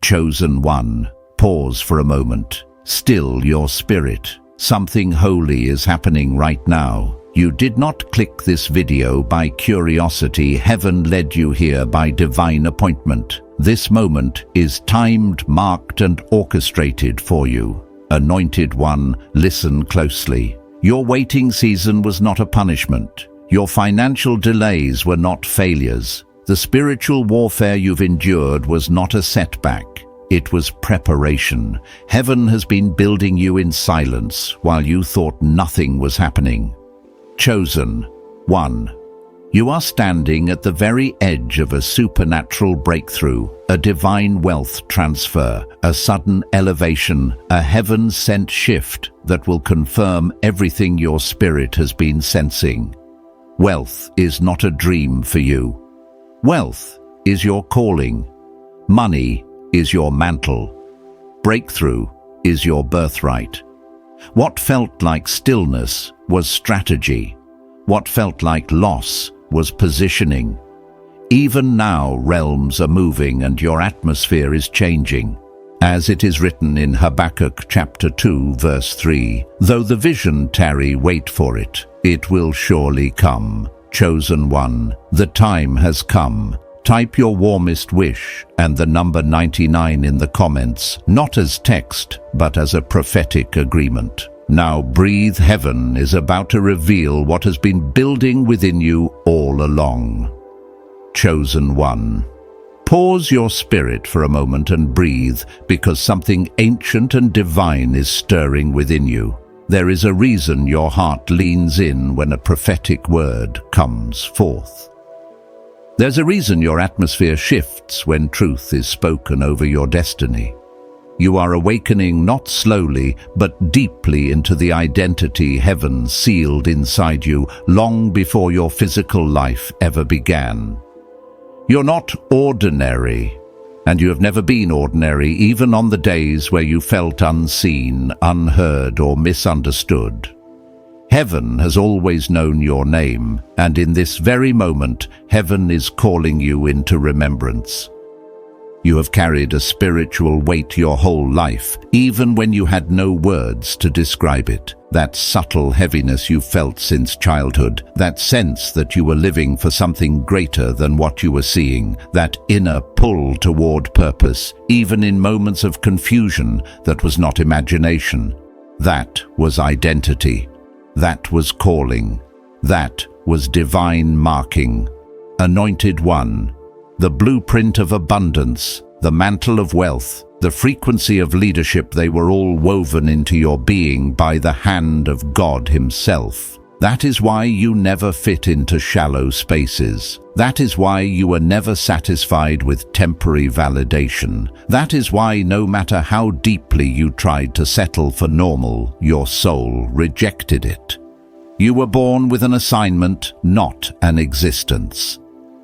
Chosen one, pause for a moment. Still your spirit. Something holy is happening right now. You did not click this video by curiosity. Heaven led you here by divine appointment. This moment is timed, marked, and orchestrated for you. Anointed one, listen closely. Your waiting season was not a punishment. Your financial delays were not failures. The spiritual warfare you've endured was not a setback. It was preparation. Heaven has been building you in silence while you thought nothing was happening. Chosen one. You are standing at the very edge of a supernatural breakthrough, a divine wealth transfer, a sudden elevation, a heaven-sent shift that will confirm everything your spirit has been sensing. Wealth is not a dream for you. Wealth is your calling. Money is your mantle. Breakthrough is your birthright. What felt like stillness was strategy. What felt like loss was positioning. Even now, realms are moving and your atmosphere is changing. As it is written in Habakkuk chapter 2, verse 3, "Though the vision tarry, wait for it. It will surely come." Chosen one, the time has come. Type your warmest wish and the number 99 in the comments, not as text, but as a prophetic agreement. Now breathe. Heaven is about to reveal what has been building within you all along. Chosen one. Pause your spirit for a moment and breathe, because something ancient and divine is stirring within you. There is a reason your heart leans in when a prophetic word comes forth. There's a reason your atmosphere shifts when truth is spoken over your destiny. You are awakening not slowly, but deeply into the identity heaven sealed inside you long before your physical life ever began. You're not ordinary, and you have never been ordinary, even on the days where you felt unseen, unheard, or misunderstood. Heaven has always known your name, and in this very moment, heaven is calling you into remembrance. You have carried a spiritual weight your whole life, even when you had no words to describe it. That subtle heaviness you felt since childhood, that sense that you were living for something greater than what you were seeing, that inner pull toward purpose, even in moments of confusion that was not imagination. That was identity. That was calling. That was divine marking. Anointed one. The blueprint of abundance, the mantle of wealth, the frequency of leadership, they were all woven into your being by the hand of God Himself. That is why you never fit into shallow spaces. That is why you were never satisfied with temporary validation. That is why no matter how deeply you tried to settle for normal, your soul rejected it. You were born with an assignment, not an existence.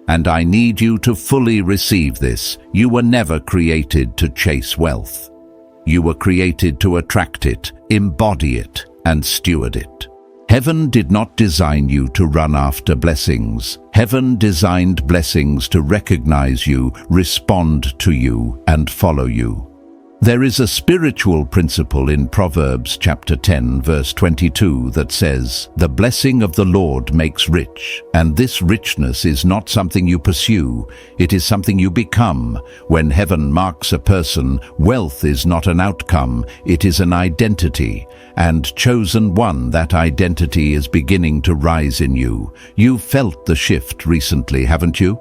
And I need you to fully receive this. You were never created to chase wealth. You were created to attract it, embody it, and steward it. Heaven did not design you to run after blessings. Heaven designed blessings to recognize you, respond to you, and follow you. There is a spiritual principle in Proverbs chapter 10, verse 22 that says, "The blessing of the Lord makes rich," and this richness is not something you pursue, it is something you become. When heaven marks a person, wealth is not an outcome, it is an identity. And chosen one, that identity is beginning to rise in you. You've felt the shift recently, haven't you?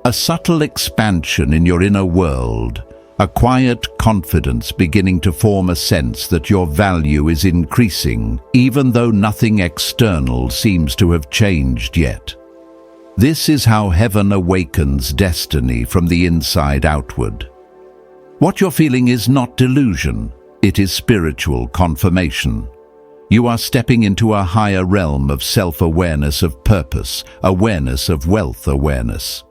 A subtle expansion in your inner world. A quiet confidence beginning to form a sense that your value is increasing, even though nothing external seems to have changed yet. This is how heaven awakens destiny from the inside outward. What you're feeling is not delusion, it is spiritual confirmation. You are stepping into a higher realm of self-awareness, of purpose, awareness of wealth awareness.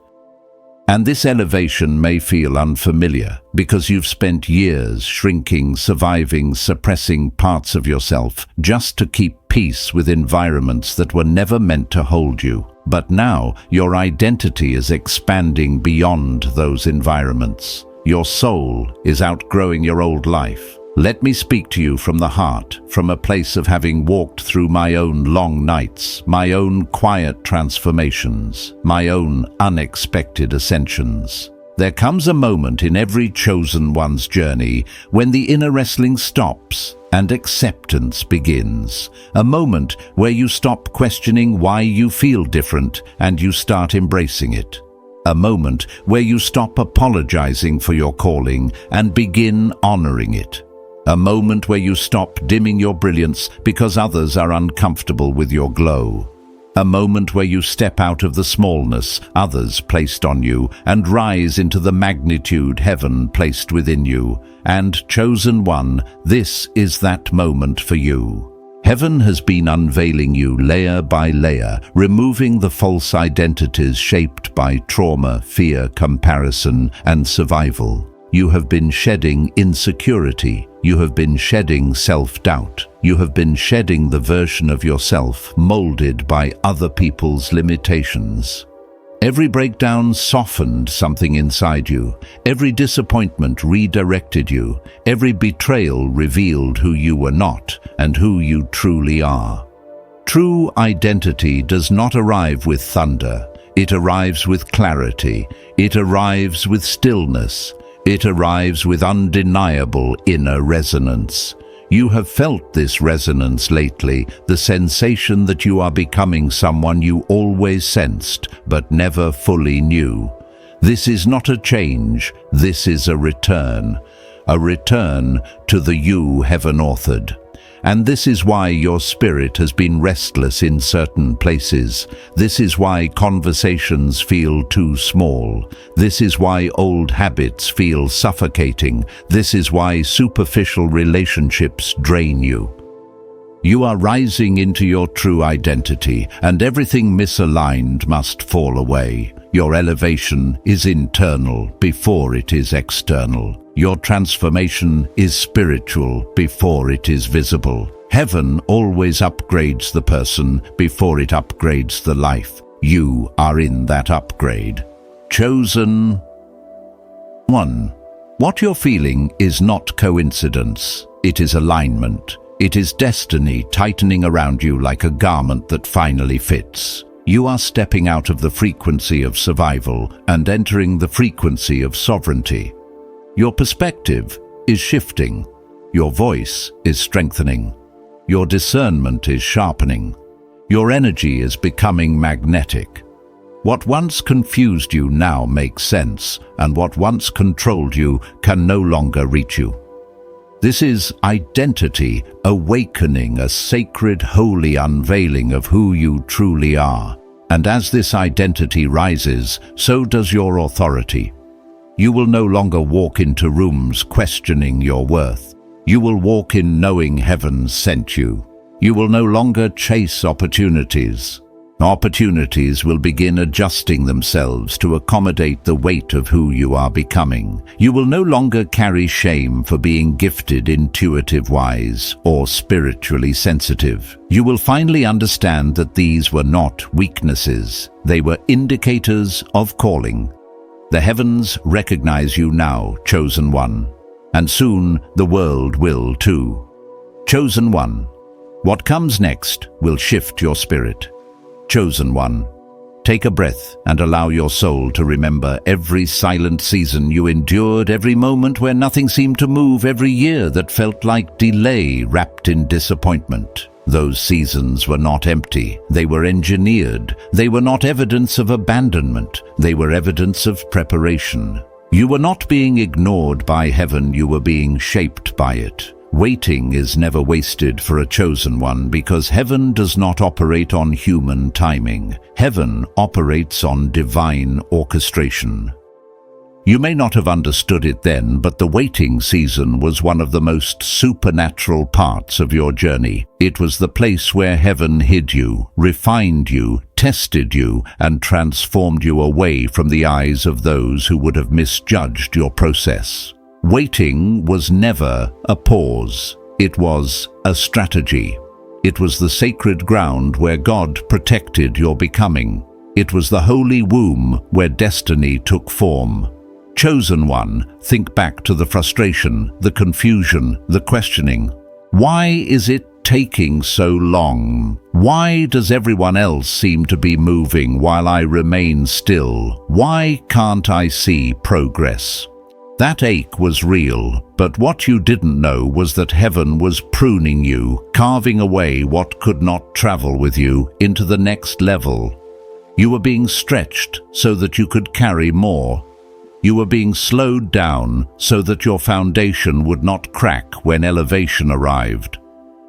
And this elevation may feel unfamiliar because you've spent years shrinking, surviving, suppressing parts of yourself just to keep peace with environments that were never meant to hold you. But now your identity is expanding beyond those environments. Your soul is outgrowing your old life. Let me speak to you from the heart, from a place of having walked through my own long nights, my own quiet transformations, my own unexpected ascensions. There comes a moment in every chosen one's journey when the inner wrestling stops and acceptance begins. A moment where you stop questioning why you feel different and you start embracing it. A moment where you stop apologizing for your calling and begin honoring it. A moment where you stop dimming your brilliance because others are uncomfortable with your glow. A moment where you step out of the smallness others placed on you and rise into the magnitude heaven placed within you. And chosen one, this is that moment for you. Heaven has been unveiling you layer by layer, removing the false identities shaped by trauma, fear, comparison, and survival. You have been shedding insecurity. You have been shedding self-doubt. You have been shedding the version of yourself molded by other people's limitations. Every breakdown softened something inside you. Every disappointment redirected you. Every betrayal revealed who you were not and who you truly are. True identity does not arrive with thunder. It arrives with clarity. It arrives with stillness. It arrives with undeniable inner resonance. You have felt this resonance lately, the sensation that you are becoming someone you always sensed but never fully knew. This is not a change, this is a return to the you heaven authored. And this is why your spirit has been restless in certain places. This is why conversations feel too small. This is why old habits feel suffocating. This is why superficial relationships drain you. You are rising into your true identity, and everything misaligned must fall away. Your elevation is internal before it is external. Your transformation is spiritual before it is visible. Heaven always upgrades the person before it upgrades the life. You are in that upgrade. Chosen one. What you're feeling is not coincidence. It is alignment. It is destiny tightening around you like a garment that finally fits. You are stepping out of the frequency of survival and entering the frequency of sovereignty. Your perspective is shifting. Your voice is strengthening. Your discernment is sharpening. Your energy is becoming magnetic. What once confused you now makes sense, and what once controlled you can no longer reach you. This is identity awakening, a sacred, holy unveiling of who you truly are. And as this identity rises, so does your authority. You will no longer walk into rooms questioning your worth. You will walk in knowing heaven sent you. You will no longer chase opportunities. Opportunities will begin adjusting themselves to accommodate the weight of who you are becoming. You will no longer carry shame for being gifted, intuitive, wise, or spiritually sensitive. You will finally understand that these were not weaknesses. They were indicators of calling. The heavens recognize you now, chosen one, and soon the world will too. Chosen one, what comes next will shift your spirit. Chosen one, take a breath and allow your soul to remember every silent season you endured, every moment where nothing seemed to move, every year that felt like delay wrapped in disappointment. Those seasons were not empty. They were engineered. They were not evidence of abandonment. They were evidence of preparation. You were not being ignored by heaven. You were being shaped by it. Waiting is never wasted for a chosen one because heaven does not operate on human timing. Heaven operates on divine orchestration. You may not have understood it then, but the waiting season was one of the most supernatural parts of your journey. It was the place where heaven hid you, refined you, tested you, and transformed you away from the eyes of those who would have misjudged your process. Waiting was never a pause. It was a strategy. It was the sacred ground where God protected your becoming. It was the holy womb where destiny took form. Chosen one, think back to the frustration, the confusion, the questioning. Why is it taking so long? Why does everyone else seem to be moving while I remain still? Why can't I see progress? That ache was real, but what you didn't know was that heaven was pruning you, carving away what could not travel with you into the next level. You were being stretched so that you could carry more. You were being slowed down so that your foundation would not crack when elevation arrived.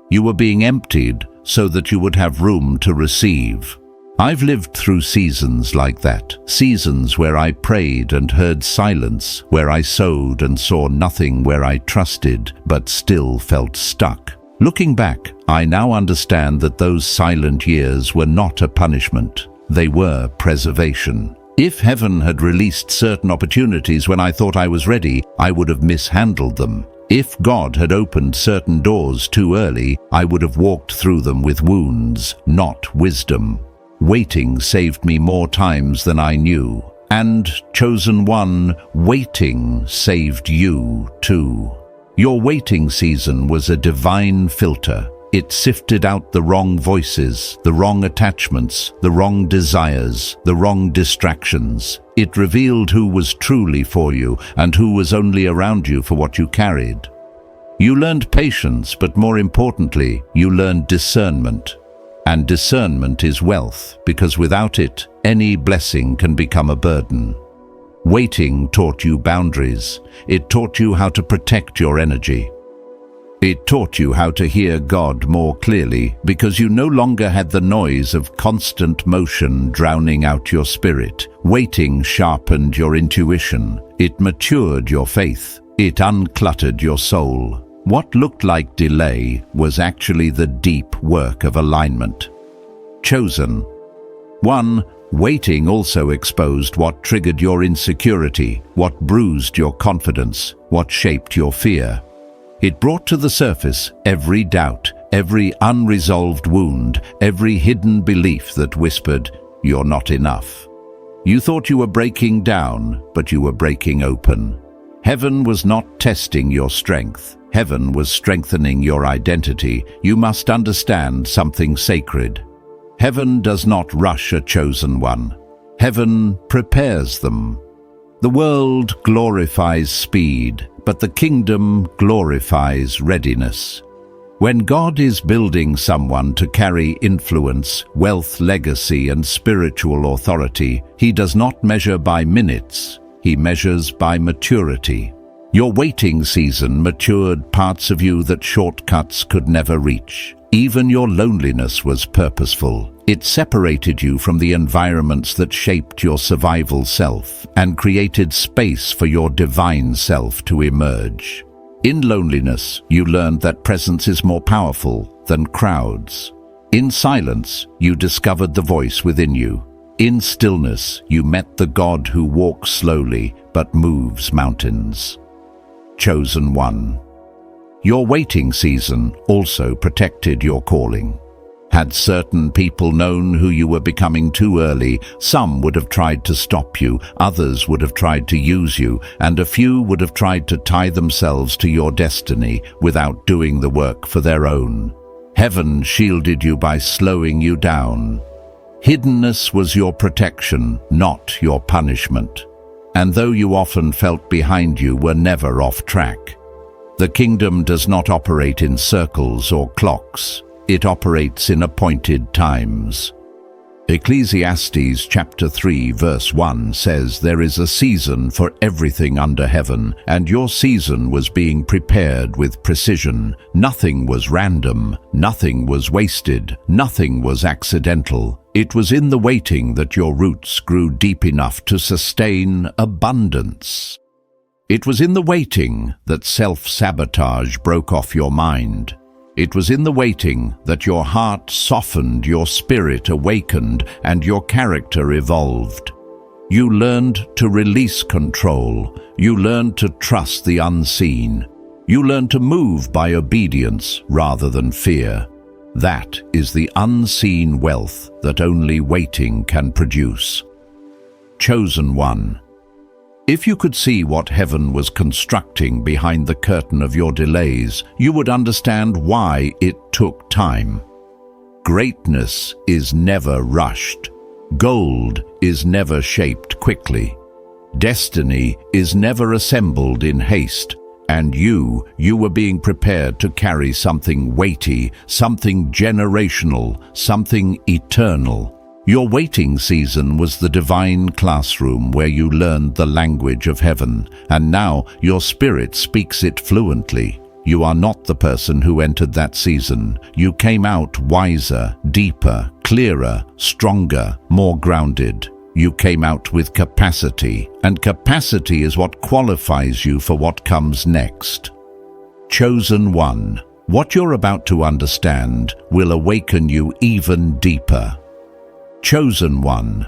You were being emptied so that you would have room to receive. I've lived through seasons like that, seasons where I prayed and heard silence, where I sowed and saw nothing, where I trusted but still felt stuck. Looking back, I now understand that those silent years were not a punishment. They were preservation. If heaven had released certain opportunities when I thought I was ready, I would have mishandled them. If God had opened certain doors too early, I would have walked through them with wounds, not wisdom. Waiting saved me more times than I knew. And, chosen one, waiting saved you too. Your waiting season was a divine filter. It sifted out the wrong voices, the wrong attachments, the wrong desires, the wrong distractions. It revealed who was truly for you and who was only around you for what you carried. You learned patience, but more importantly, you learned discernment. And discernment is wealth, because without it, any blessing can become a burden. Waiting taught you boundaries. It taught you how to protect your energy. It taught you how to hear God more clearly, because you no longer had the noise of constant motion drowning out your spirit. Waiting sharpened your intuition. It matured your faith. It uncluttered your soul. What looked like delay was actually the deep work of alignment. Chosen one, waiting also exposed what triggered your insecurity, what bruised your confidence, what shaped your fear. It brought to the surface every doubt, every unresolved wound, every hidden belief that whispered, "You're not enough." You thought you were breaking down, but you were breaking open. Heaven was not testing your strength. Heaven was strengthening your identity. You must understand something sacred. Heaven does not rush a chosen one. Heaven prepares them. The world glorifies speed, but the kingdom glorifies readiness. When God is building someone to carry influence, wealth, legacy, and spiritual authority, He does not measure by minutes. He measures by maturity. Your waiting season matured parts of you that shortcuts could never reach. Even your loneliness was purposeful. It separated you from the environments that shaped your survival self and created space for your divine self to emerge. In loneliness, you learned that presence is more powerful than crowds. In silence, you discovered the voice within you. In stillness, you met the God who walks slowly but moves mountains. Chosen one. Your waiting season also protected your calling. Had certain people known who you were becoming too early, some would have tried to stop you, others would have tried to use you, and a few would have tried to tie themselves to your destiny without doing the work for their own. Heaven shielded you by slowing you down. Hiddenness was your protection, not your punishment. And though you often felt behind, you were never off track. The kingdom does not operate in circles or clocks. It operates in appointed times. Ecclesiastes chapter 3 verse 1 says, "There is a season for everything under heaven, and your season was being prepared with precision. Nothing was random, nothing was wasted, nothing was accidental. It was in the waiting that your roots grew deep enough to sustain abundance. It was in the waiting that self-sabotage broke off your mind. It was in the waiting that your heart softened, your spirit awakened, and your character evolved. You learned to release control. You learned to trust the unseen. You learned to move by obedience rather than fear. That is the unseen wealth that only waiting can produce. Chosen one. If you could see what heaven was constructing behind the curtain of your delays, you would understand why it took time. Greatness is never rushed. Gold is never shaped quickly. Destiny is never assembled in haste. And you were being prepared to carry something weighty, something generational, something eternal. Your waiting season was the divine classroom where you learned the language of heaven, and now your spirit speaks it fluently. You are not the person who entered that season. You came out wiser, deeper, clearer, stronger, more grounded. You came out with capacity, and capacity is what qualifies you for what comes next. Chosen one, what you're about to understand will awaken you even deeper. Chosen one.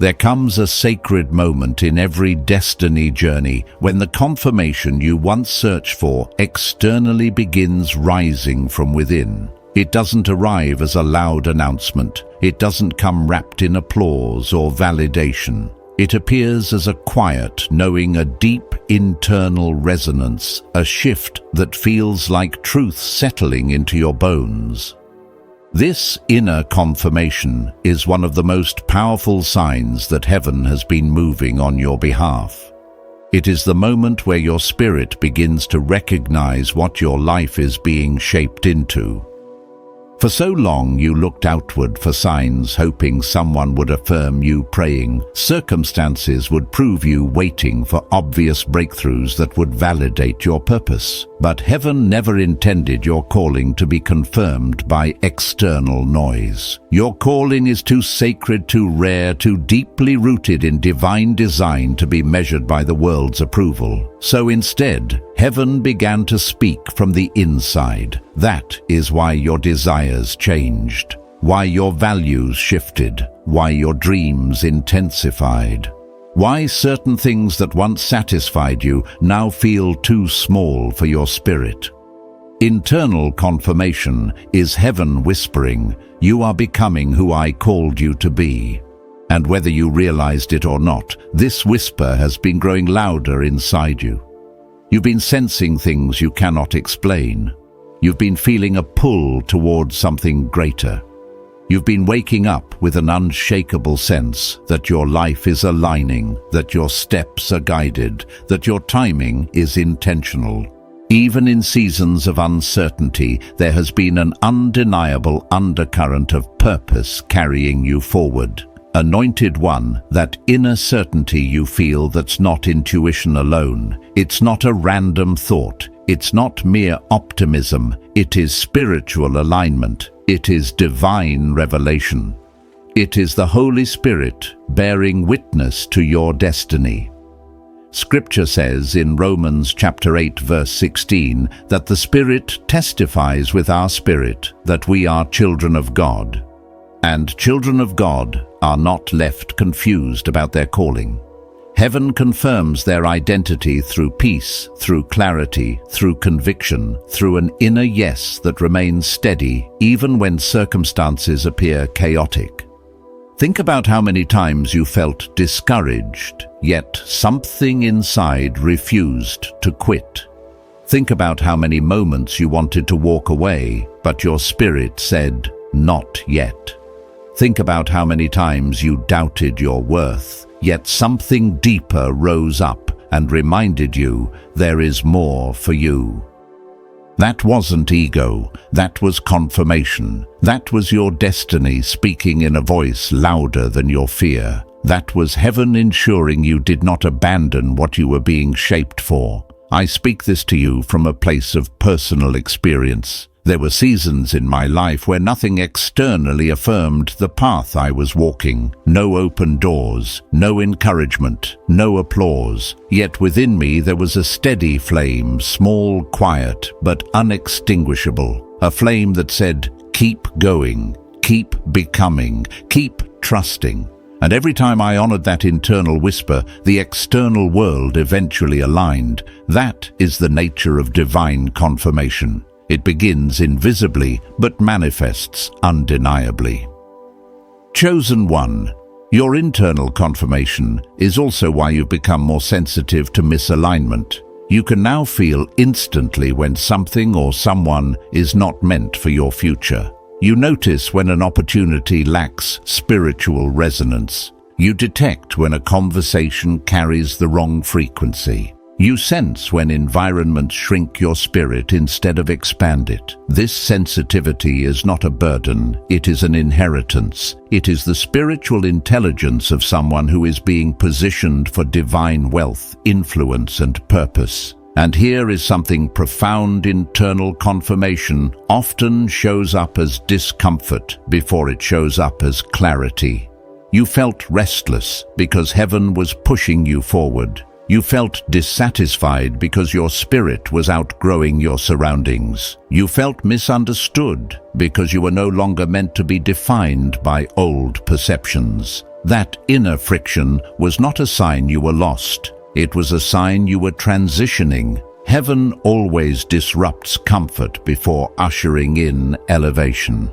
There comes a sacred moment in every destiny journey when the confirmation you once searched for externally begins rising from within. It doesn't arrive as a loud announcement. It doesn't come wrapped in applause or validation. It appears as a quiet, knowing, a deep internal resonance, a shift that feels like truth settling into your bones. This inner confirmation is one of the most powerful signs that heaven has been moving on your behalf. It is the moment where your spirit begins to recognize what your life is being shaped into. For so long you looked outward for signs, hoping someone would affirm you, praying circumstances would prove you, waiting for obvious breakthroughs that would validate your purpose. But heaven never intended your calling to be confirmed by external noise. Your calling is too sacred, too rare, too deeply rooted in divine design to be measured by the world's approval. So instead, heaven began to speak from the inside. That is why your desires changed, why your values shifted, why your dreams intensified, why certain things that once satisfied you now feel too small for your spirit. Internal confirmation is heaven whispering, "You are becoming who I called you to be." And whether you realized it or not, this whisper has been growing louder inside you. You've been sensing things you cannot explain. You've been feeling a pull towards something greater. You've been waking up with an unshakable sense that your life is aligning, that your steps are guided, that your timing is intentional. Even in seasons of uncertainty, there has been an undeniable undercurrent of purpose carrying you forward. Anointed one, that inner certainty you feel that's not intuition alone. It's not a random thought. It's not mere optimism. It is spiritual alignment. It is divine revelation. It is the Holy Spirit bearing witness to your destiny. Scripture says in Romans chapter 8 verse 16 that the Spirit testifies with our spirit that we are children of God. And children of God are not left confused about their calling. Heaven confirms their identity through peace, through clarity, through conviction, through an inner yes that remains steady even when circumstances appear chaotic. Think about how many times you felt discouraged, yet something inside refused to quit. Think about how many moments you wanted to walk away, but your spirit said, "Not yet." Think about how many times you doubted your worth, yet something deeper rose up and reminded you there is more for you. That wasn't ego, that was confirmation. That was your destiny speaking in a voice louder than your fear. That was heaven ensuring you did not abandon what you were being shaped for. I speak this to you from a place of personal experience. There were seasons in my life where nothing externally affirmed the path I was walking. No open doors, no encouragement, no applause. Yet within me there was a steady flame, small, quiet, but unextinguishable. A flame that said, "Keep going, keep becoming, keep trusting." And every time I honored that internal whisper, the external world eventually aligned. That is the nature of divine confirmation. It begins invisibly, but manifests undeniably. Chosen one, Your internal confirmation is also why you've become more sensitive to misalignment. You can now feel instantly when something or someone is not meant for your future. You notice when an opportunity lacks spiritual resonance. You detect when a conversation carries the wrong frequency. You sense when environments shrink your spirit instead of expand it. This sensitivity is not a burden, it is an inheritance. It is the spiritual intelligence of someone who is being positioned for divine wealth, influence, and purpose. And here is something profound. Internal confirmation often shows up as discomfort before it shows up as clarity. You felt restless because heaven was pushing you forward. You felt dissatisfied because your spirit was outgrowing your surroundings. You felt misunderstood because you were no longer meant to be defined by old perceptions. That inner friction was not a sign you were lost. It was a sign you were transitioning. Heaven always disrupts comfort before ushering in elevation.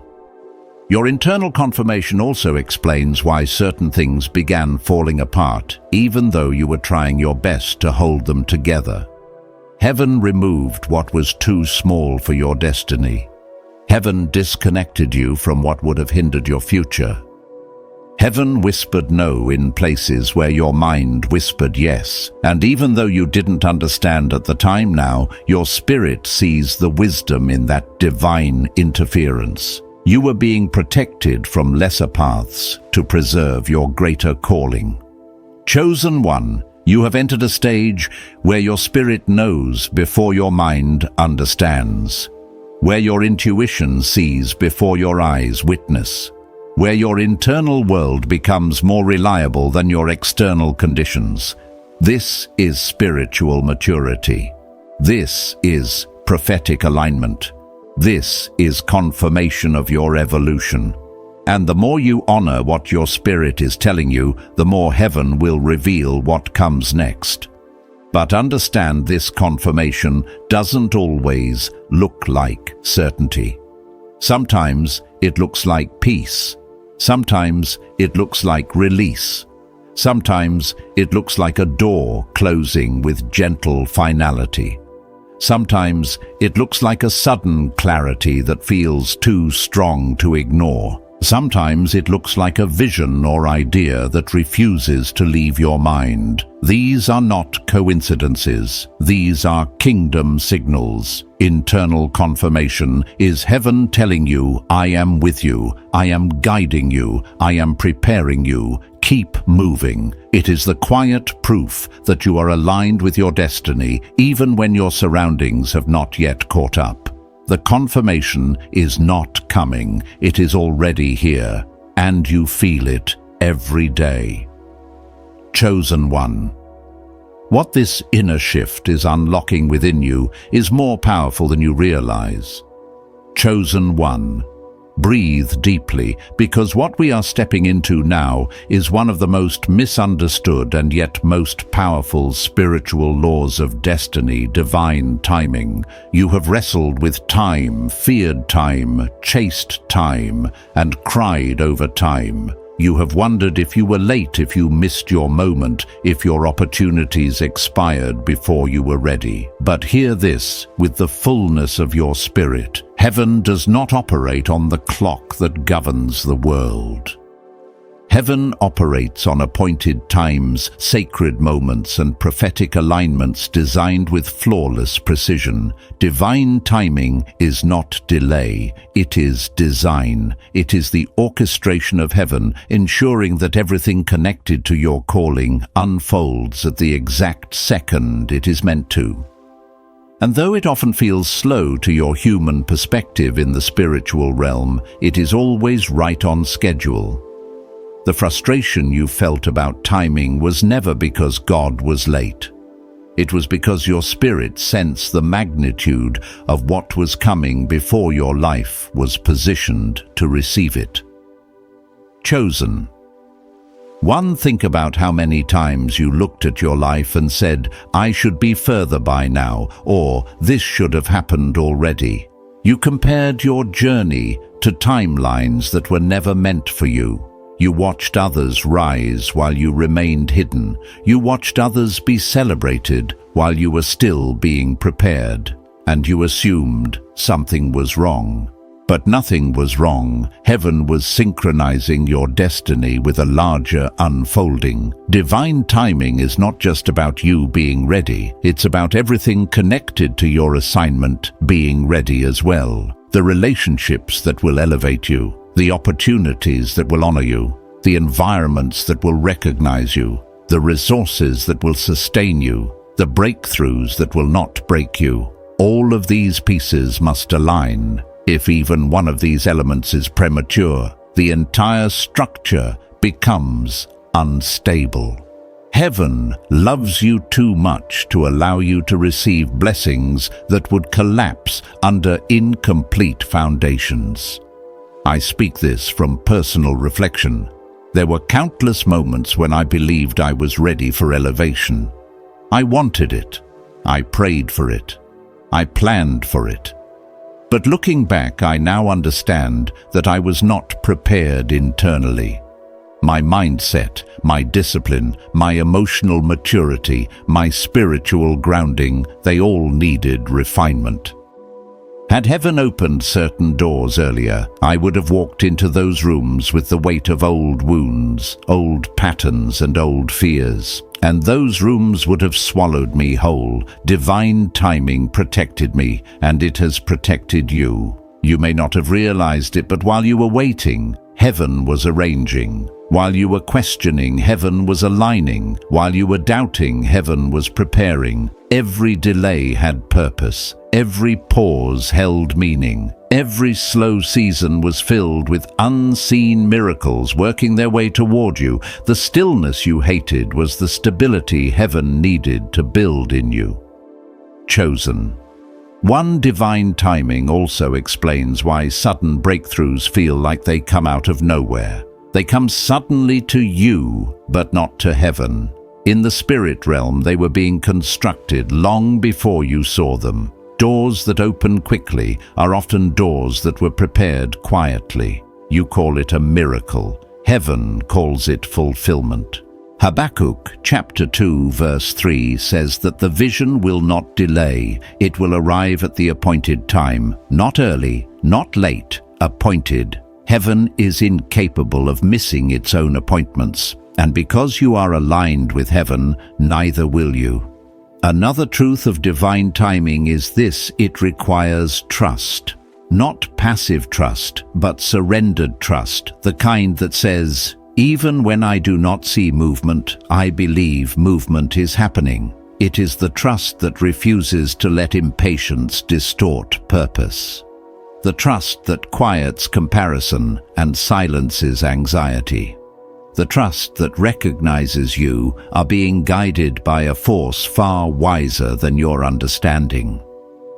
Your internal confirmation also explains why certain things began falling apart, even though you were trying your best to hold them together. Heaven removed what was too small for your destiny. Heaven disconnected you from what would have hindered your future. Heaven whispered no in places where your mind whispered yes. And even though you didn't understand at the time now, your spirit sees the wisdom in that divine interference. You were being protected from lesser paths to preserve your greater calling. Chosen one, you have entered a stage where your spirit knows before your mind understands, where your intuition sees before your eyes witness, where your internal world becomes more reliable than your external conditions. This is spiritual maturity. This is prophetic alignment. This is confirmation of your evolution. And the more you honor what your spirit is telling you, the more heaven will reveal what comes next. But understand, this confirmation doesn't always look like certainty. Sometimes it looks like peace. Sometimes it looks like release. Sometimes it looks like a door closing with gentle finality. Sometimes it looks like a sudden clarity that feels too strong to ignore. Sometimes it looks like a vision or idea that refuses to leave your mind. These are not coincidences. These are kingdom signals. Internal confirmation is heaven telling you, I am with you, I am guiding you, I am preparing you. Keep moving. It is the quiet proof that you are aligned with your destiny, even when your surroundings have not yet caught up. The confirmation is not coming, it is already here, and you feel it every day. Chosen one. What this inner shift is unlocking within you is more powerful than you realize. Chosen one. Breathe deeply, because what we are stepping into now is one of the most misunderstood and yet most powerful spiritual laws of destiny, divine timing. You have wrestled with time, feared time, chased time, and cried over time. You have wondered if you were late, if you missed your moment, if your opportunities expired before you were ready. But hear this with the fullness of your spirit. Heaven does not operate on the clock that governs the world. Heaven operates on appointed times, sacred moments, and prophetic alignments designed with flawless precision. Divine timing is not delay, it is design. It is the orchestration of heaven, ensuring that everything connected to your calling unfolds at the exact second it is meant to. And though it often feels slow to your human perspective in the spiritual realm, it is always right on schedule. The frustration you felt about timing was never because God was late. It was because your spirit sensed the magnitude of what was coming before your life was positioned to receive it. Chosen. One, think about how many times you looked at your life and said, I should be further by now, or this should have happened already. You compared your journey to timelines that were never meant for you. You watched others rise while you remained hidden. You watched others be celebrated while you were still being prepared. And you assumed something was wrong. But nothing was wrong. Heaven was synchronizing your destiny with a larger unfolding. Divine timing is not just about you being ready. It's about everything connected to your assignment being ready as well. The relationships that will elevate you, the opportunities that will honor you, the environments that will recognize you, the resources that will sustain you, the breakthroughs that will not break you. All of these pieces must align. If even one of these elements is premature, the entire structure becomes unstable. Heaven loves you too much to allow you to receive blessings that would collapse under incomplete foundations. I speak this from personal reflection. There were countless moments when I believed I was ready for elevation. I wanted it. I prayed for it. I planned for it. But looking back, I now understand that I was not prepared internally. My mindset, my discipline, my emotional maturity, my spiritual grounding, they all needed refinement. Had heaven opened certain doors earlier, I would have walked into those rooms with the weight of old wounds, old patterns, and old fears. And those rooms would have swallowed me whole. Divine timing protected me, and it has protected you. You may not have realized it, but while you were waiting, heaven was arranging. While you were questioning, heaven was aligning. While you were doubting, heaven was preparing. Every delay had purpose. Every pause held meaning. Every slow season was filled with unseen miracles working their way toward you. The stillness you hated was the stability heaven needed to build in you. Chosen. One divine timing also explains why sudden breakthroughs feel like they come out of nowhere. They come suddenly to you, but not to heaven. In the spirit realm, they were being constructed long before you saw them. Doors that open quickly are often doors that were prepared quietly. You call it a miracle. Heaven calls it fulfillment. Habakkuk chapter 2 verse 3 says that the vision will not delay. It will arrive at the appointed time, not early, not late, appointed. Heaven is incapable of missing its own appointments, and because you are aligned with heaven, neither will you. Another truth of divine timing is this: it requires trust. Not passive trust, but surrendered trust, the kind that says, even when I do not see movement, I believe movement is happening. It is the trust that refuses to let impatience distort purpose. The trust that quiets comparison and silences anxiety. The trust that recognizes you are being guided by a force far wiser than your understanding.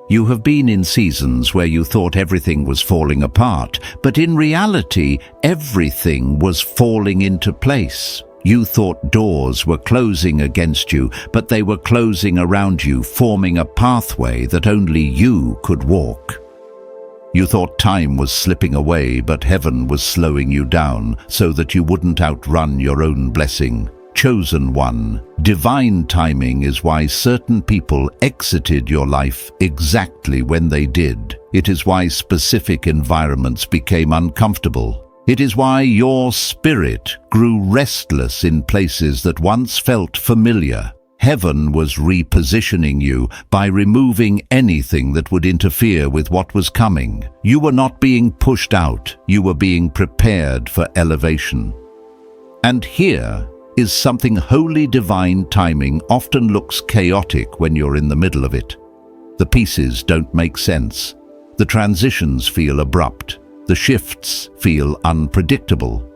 You have been in seasons where you thought everything was falling apart, but in reality, everything was falling into place. You thought doors were closing against you, but they were closing around you, forming a pathway that only you could walk. You thought time was slipping away, but heaven was slowing you down so that you wouldn't outrun your own blessing. Chosen one, divine timing is why certain people exited your life exactly when they did. It is why specific environments became uncomfortable. It is why your spirit grew restless in places that once felt familiar. Heaven was repositioning you by removing anything that would interfere with what was coming. You were not being pushed out, you were being prepared for elevation. And here is something wholly divine timing often looks chaotic when you're in the middle of it. The pieces don't make sense. The transitions feel abrupt. The shifts feel unpredictable.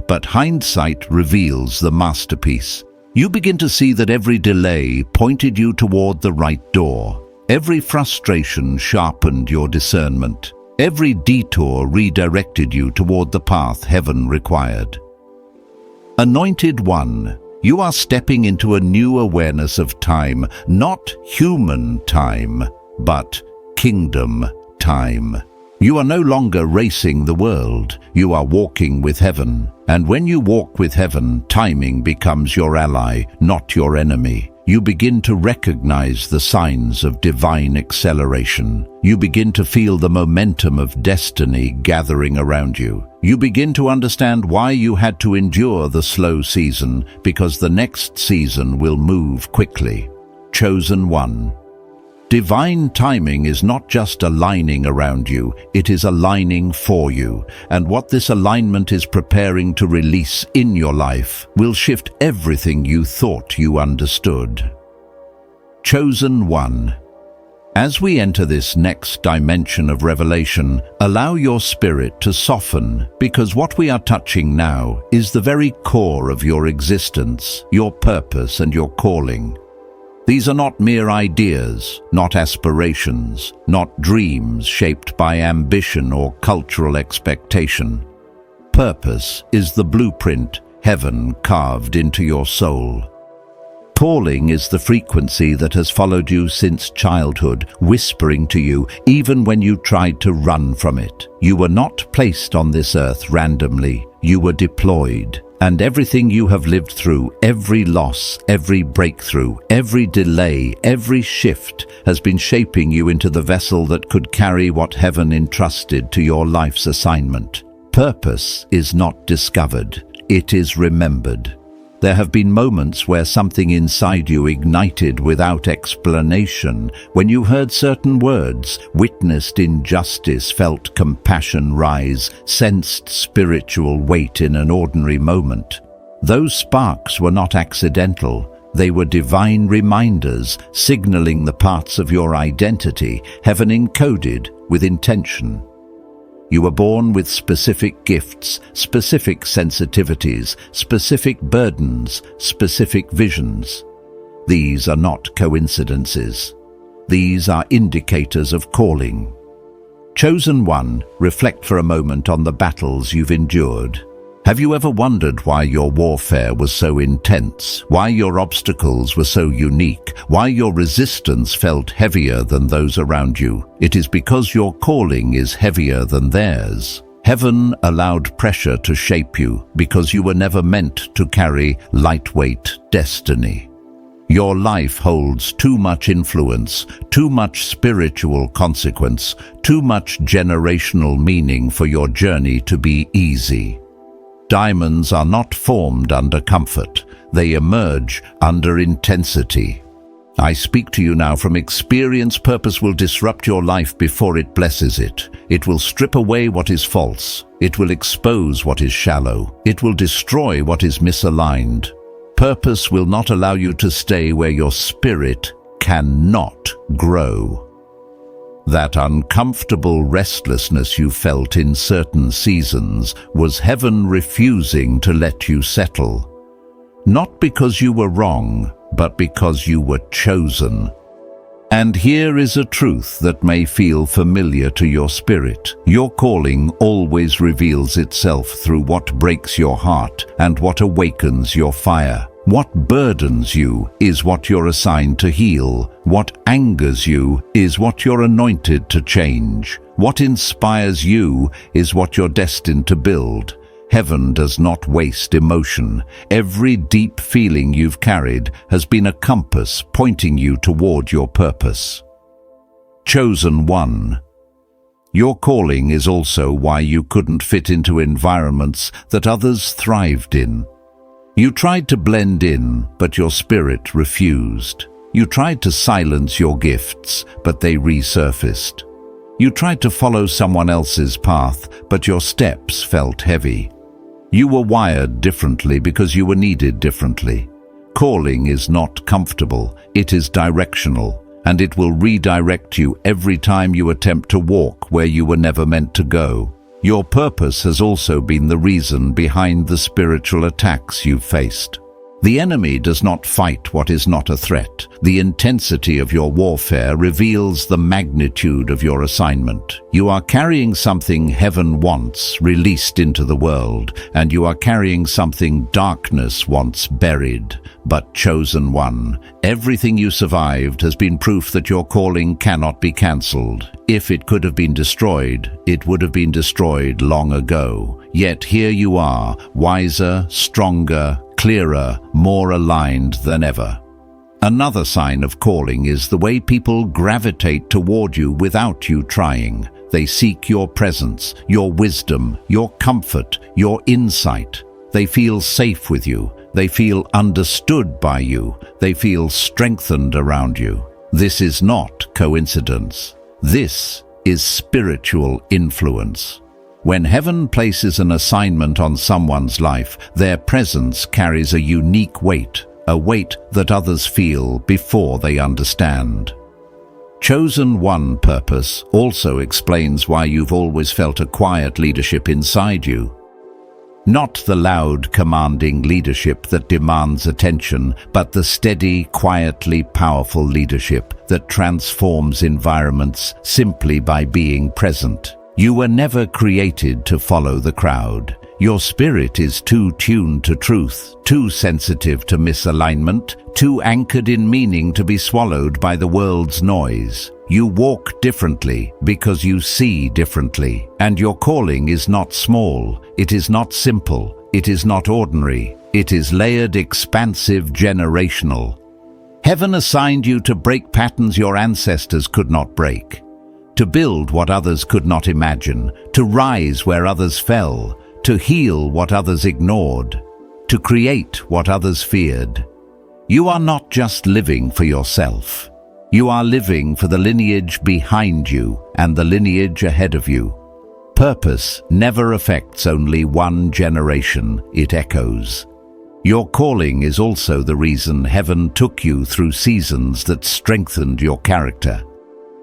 But hindsight reveals the masterpiece. You begin to see that every delay pointed you toward the right door. Every frustration sharpened your discernment. Every detour redirected you toward the path heaven required. Anointed one, you are stepping into a new awareness of time, not human time, but kingdom time. You are no longer racing the world, you are walking with heaven. And when you walk with heaven, timing becomes your ally, not your enemy. You begin to recognize the signs of divine acceleration. You begin to feel the momentum of destiny gathering around you. You begin to understand why you had to endure the slow season, because the next season will move quickly. Chosen one. Divine timing is not just aligning around you, it is aligning for you. And what this alignment is preparing to release in your life will shift everything you thought you understood. Chosen one. As we enter this next dimension of revelation, allow your spirit to soften, because what we are touching now is the very core of your existence, your purpose and your calling. These are not mere ideas, not aspirations, not dreams shaped by ambition or cultural expectation. Purpose is the blueprint heaven carved into your soul. Calling is the frequency that has followed you since childhood, whispering to you even when you tried to run from it. You were not placed on this earth randomly, you were deployed. And everything you have lived through, every loss, every breakthrough, every delay, every shift has been shaping you into the vessel that could carry what heaven entrusted to your life's assignment. Purpose is not discovered, it is remembered. There have been moments where something inside you ignited without explanation, when you heard certain words, witnessed injustice, felt compassion rise, sensed spiritual weight in an ordinary moment. Those sparks were not accidental, they were divine reminders, signaling the parts of your identity, heaven encoded with intention. You were born with specific gifts, specific sensitivities, specific burdens, specific visions. These are not coincidences. These are indicators of calling. Chosen one, reflect for a moment on the battles you've endured. Have you ever wondered why your warfare was so intense, why your obstacles were so unique, why your resistance felt heavier than those around you? It is because your calling is heavier than theirs. Heaven allowed pressure to shape you because you were never meant to carry lightweight destiny. Your life holds too much influence, too much spiritual consequence, too much generational meaning for your journey to be easy. Diamonds are not formed under comfort, they emerge under intensity. I speak to you now from experience. Purpose will disrupt your life before it blesses it. It will strip away what is false. It will expose what is shallow. It will destroy what is misaligned. Purpose will not allow you to stay where your spirit cannot grow. That uncomfortable restlessness you felt in certain seasons was heaven refusing to let you settle. Not because you were wrong, but because you were chosen. And here is a truth that may feel familiar to your spirit. Your calling always reveals itself through what breaks your heart and what awakens your fire. What burdens you is what you're assigned to heal. What angers you is what you're anointed to change. What inspires you is what you're destined to build. Heaven does not waste emotion. Every deep feeling you've carried has been a compass pointing you toward your purpose. Chosen one. Your calling is also why you couldn't fit into environments that others thrived in. You tried to blend in, but your spirit refused. You tried to silence your gifts, but they resurfaced. You tried to follow someone else's path, but your steps felt heavy. You were wired differently because you were needed differently. Calling is not comfortable, it is directional, and it will redirect you every time you attempt to walk where you were never meant to go. Your purpose has also been the reason behind the spiritual attacks you've faced. The enemy does not fight what is not a threat. The intensity of your warfare reveals the magnitude of your assignment. You are carrying something heaven wants released into the world, and you are carrying something darkness wants buried. But chosen one, everything you survived has been proof that your calling cannot be cancelled. If it could have been destroyed, it would have been destroyed long ago. Yet here you are, wiser, stronger, clearer, more aligned than ever. Another sign of calling is the way people gravitate toward you without you trying. They seek your presence, your wisdom, your comfort, your insight. They feel safe with you. They feel understood by you. They feel strengthened around you. This is not coincidence. This is spiritual influence. When heaven places an assignment on someone's life, their presence carries a unique weight, a weight that others feel before they understand. Chosen one purpose also explains why you've always felt a quiet leadership inside you. Not the loud, commanding leadership that demands attention, but the steady, quietly powerful leadership that transforms environments simply by being present. You were never created to follow the crowd. Your spirit is too tuned to truth, too sensitive to misalignment, too anchored in meaning to be swallowed by the world's noise. You walk differently because you see differently. And your calling is not small, it is not simple, it is not ordinary, it is layered, expansive, generational. Heaven assigned you to break patterns your ancestors could not break, to build what others could not imagine, to rise where others fell, to heal what others ignored, to create what others feared. You are not just living for yourself. You are living for the lineage behind you and the lineage ahead of you. Purpose never affects only one generation, it echoes. Your calling is also the reason heaven took you through seasons that strengthened your character.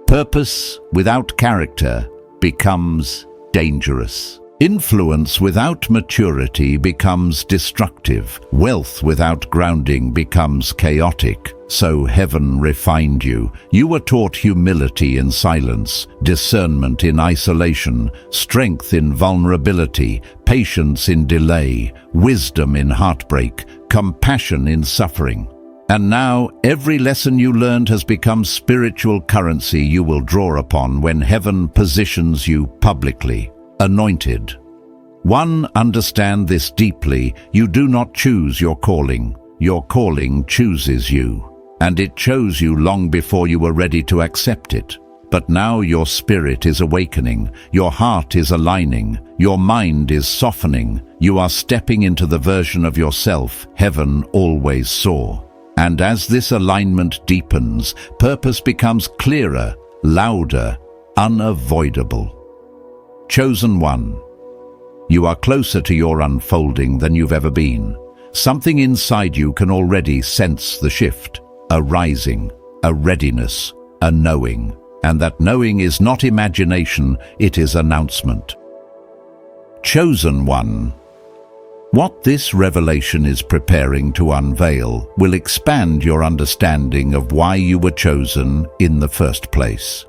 Purpose without character becomes dangerous. Influence without maturity becomes destructive. Wealth without grounding becomes chaotic. So heaven refined you. You were taught humility in silence, discernment in isolation, strength in vulnerability, patience in delay, wisdom in heartbreak, compassion in suffering. And now, every lesson you learned has become spiritual currency you will draw upon when heaven positions you publicly, anointed. One, understand this deeply. You do not choose your calling. Your calling chooses you. And it chose you long before you were ready to accept it. But now your spirit is awakening, your heart is aligning, your mind is softening. You are stepping into the version of yourself heaven always saw. And as this alignment deepens, purpose becomes clearer, louder, unavoidable. Chosen one, you are closer to your unfolding than you've ever been. Something inside you can already sense the shift, a rising, a readiness, a knowing. And that knowing is not imagination, it is announcement. Chosen one. What this revelation is preparing to unveil will expand your understanding of why you were chosen in the first place.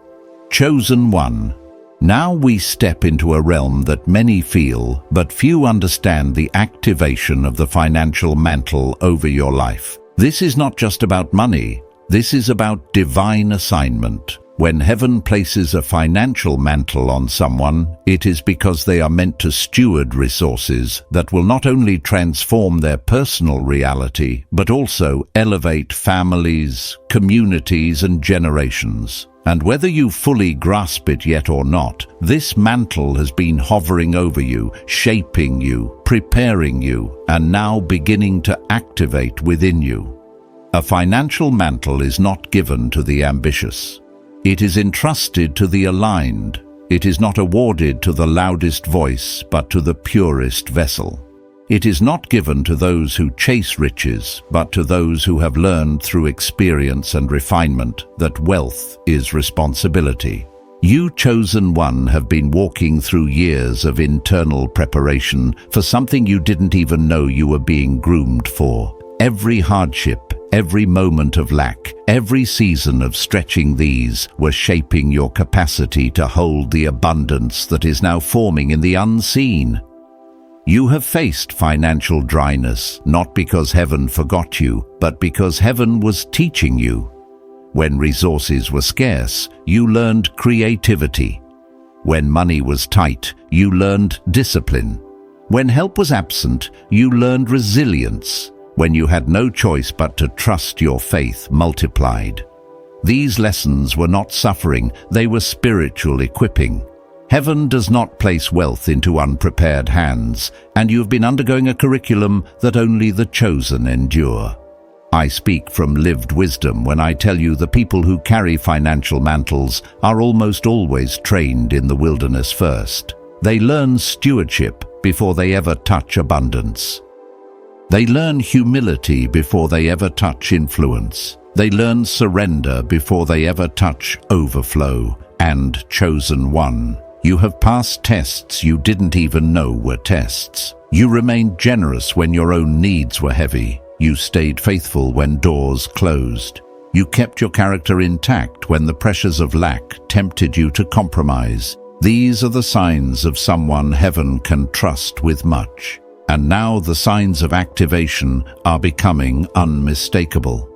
Chosen one. Now we step into a realm that many feel, but few understand: the activation of the financial mantle over your life. This is not just about money. This is about divine assignment. When heaven places a financial mantle on someone, it is because they are meant to steward resources that will not only transform their personal reality, but also elevate families, communities, and generations. And whether you fully grasp it yet or not, this mantle has been hovering over you, shaping you, preparing you, and now beginning to activate within you. A financial mantle is not given to the ambitious. It is entrusted to the aligned. It is not awarded to the loudest voice, but to the purest vessel. It is not given to those who chase riches, but to those who have learned through experience and refinement that wealth is responsibility. You, chosen one, have been walking through years of internal preparation for something you didn't even know you were being groomed for. Every hardship, every moment of lack, every season of stretching these were shaping your capacity to hold the abundance that is now forming in the unseen. You have faced financial dryness, not because heaven forgot you, but because heaven was teaching you. When resources were scarce, you learned creativity. When money was tight, you learned discipline. When help was absent, you learned resilience. When you had no choice but to trust, your faith multiplied. These lessons were not suffering, they were spiritual equipping. Heaven does not place wealth into unprepared hands, and you have been undergoing a curriculum that only the chosen endure. I speak from lived wisdom when I tell you the people who carry financial mantles are almost always trained in the wilderness first. They learn stewardship before they ever touch abundance. They learn humility before they ever touch influence. They learn surrender before they ever touch overflow. And chosen one, you have passed tests you didn't even know were tests. You remained generous when your own needs were heavy. You stayed faithful when doors closed. You kept your character intact when the pressures of lack tempted you to compromise. These are the signs of someone heaven can trust with much. And now the signs of activation are becoming unmistakable.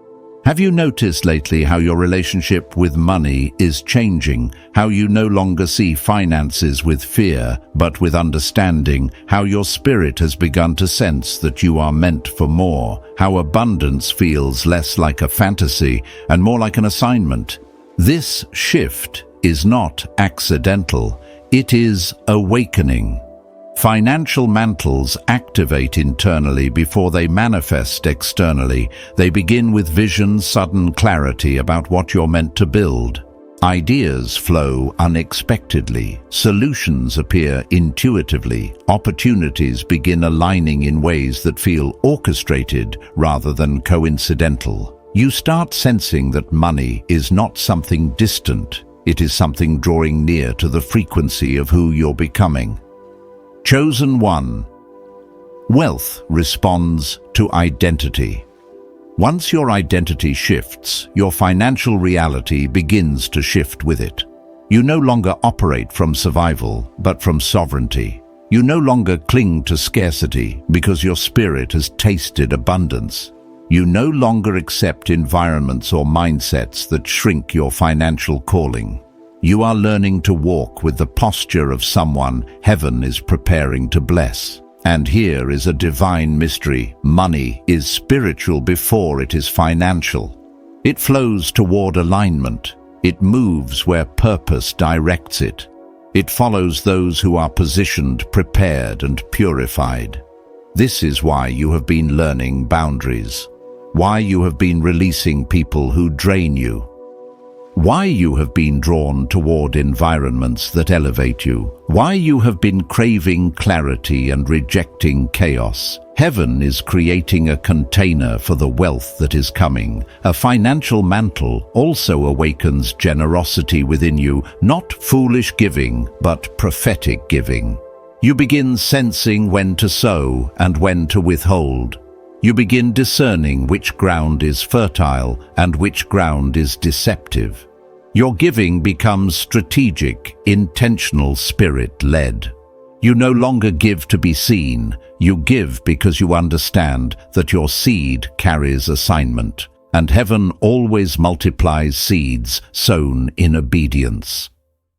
Have you noticed lately how your relationship with money is changing? How you no longer see finances with fear, but with understanding? How your spirit has begun to sense that you are meant for more? How abundance feels less like a fantasy and more like an assignment? This shift is not accidental. It is awakening. Financial mantles activate internally before they manifest externally. They begin with vision, sudden clarity about what you're meant to build. Ideas flow unexpectedly. Solutions appear intuitively. Opportunities begin aligning in ways that feel orchestrated rather than coincidental. You start sensing that money is not something distant. It is something drawing near to the frequency of who you're becoming. Chosen one. Wealth responds to identity. Once your identity shifts, your financial reality begins to shift with it. You no longer operate from survival, but from sovereignty. You no longer cling to scarcity because your spirit has tasted abundance. You no longer accept environments or mindsets that shrink your financial calling. You are learning to walk with the posture of someone heaven is preparing to bless. And here is a divine mystery. Money is spiritual before it is financial. It flows toward alignment. It moves where purpose directs it. It follows those who are positioned, prepared, and purified. This is why you have been learning boundaries. Why you have been releasing people who drain you. Why you have been drawn toward environments that elevate you. Why you have been craving clarity and rejecting chaos. Heaven is creating a container for the wealth that is coming. A financial mantle also awakens generosity within you, not foolish giving, but prophetic giving. You begin sensing when to sow and when to withhold. You begin discerning which ground is fertile and which ground is deceptive. Your giving becomes strategic, intentional, spirit-led. You no longer give to be seen. You give because you understand that your seed carries assignment, and heaven always multiplies seeds sown in obedience.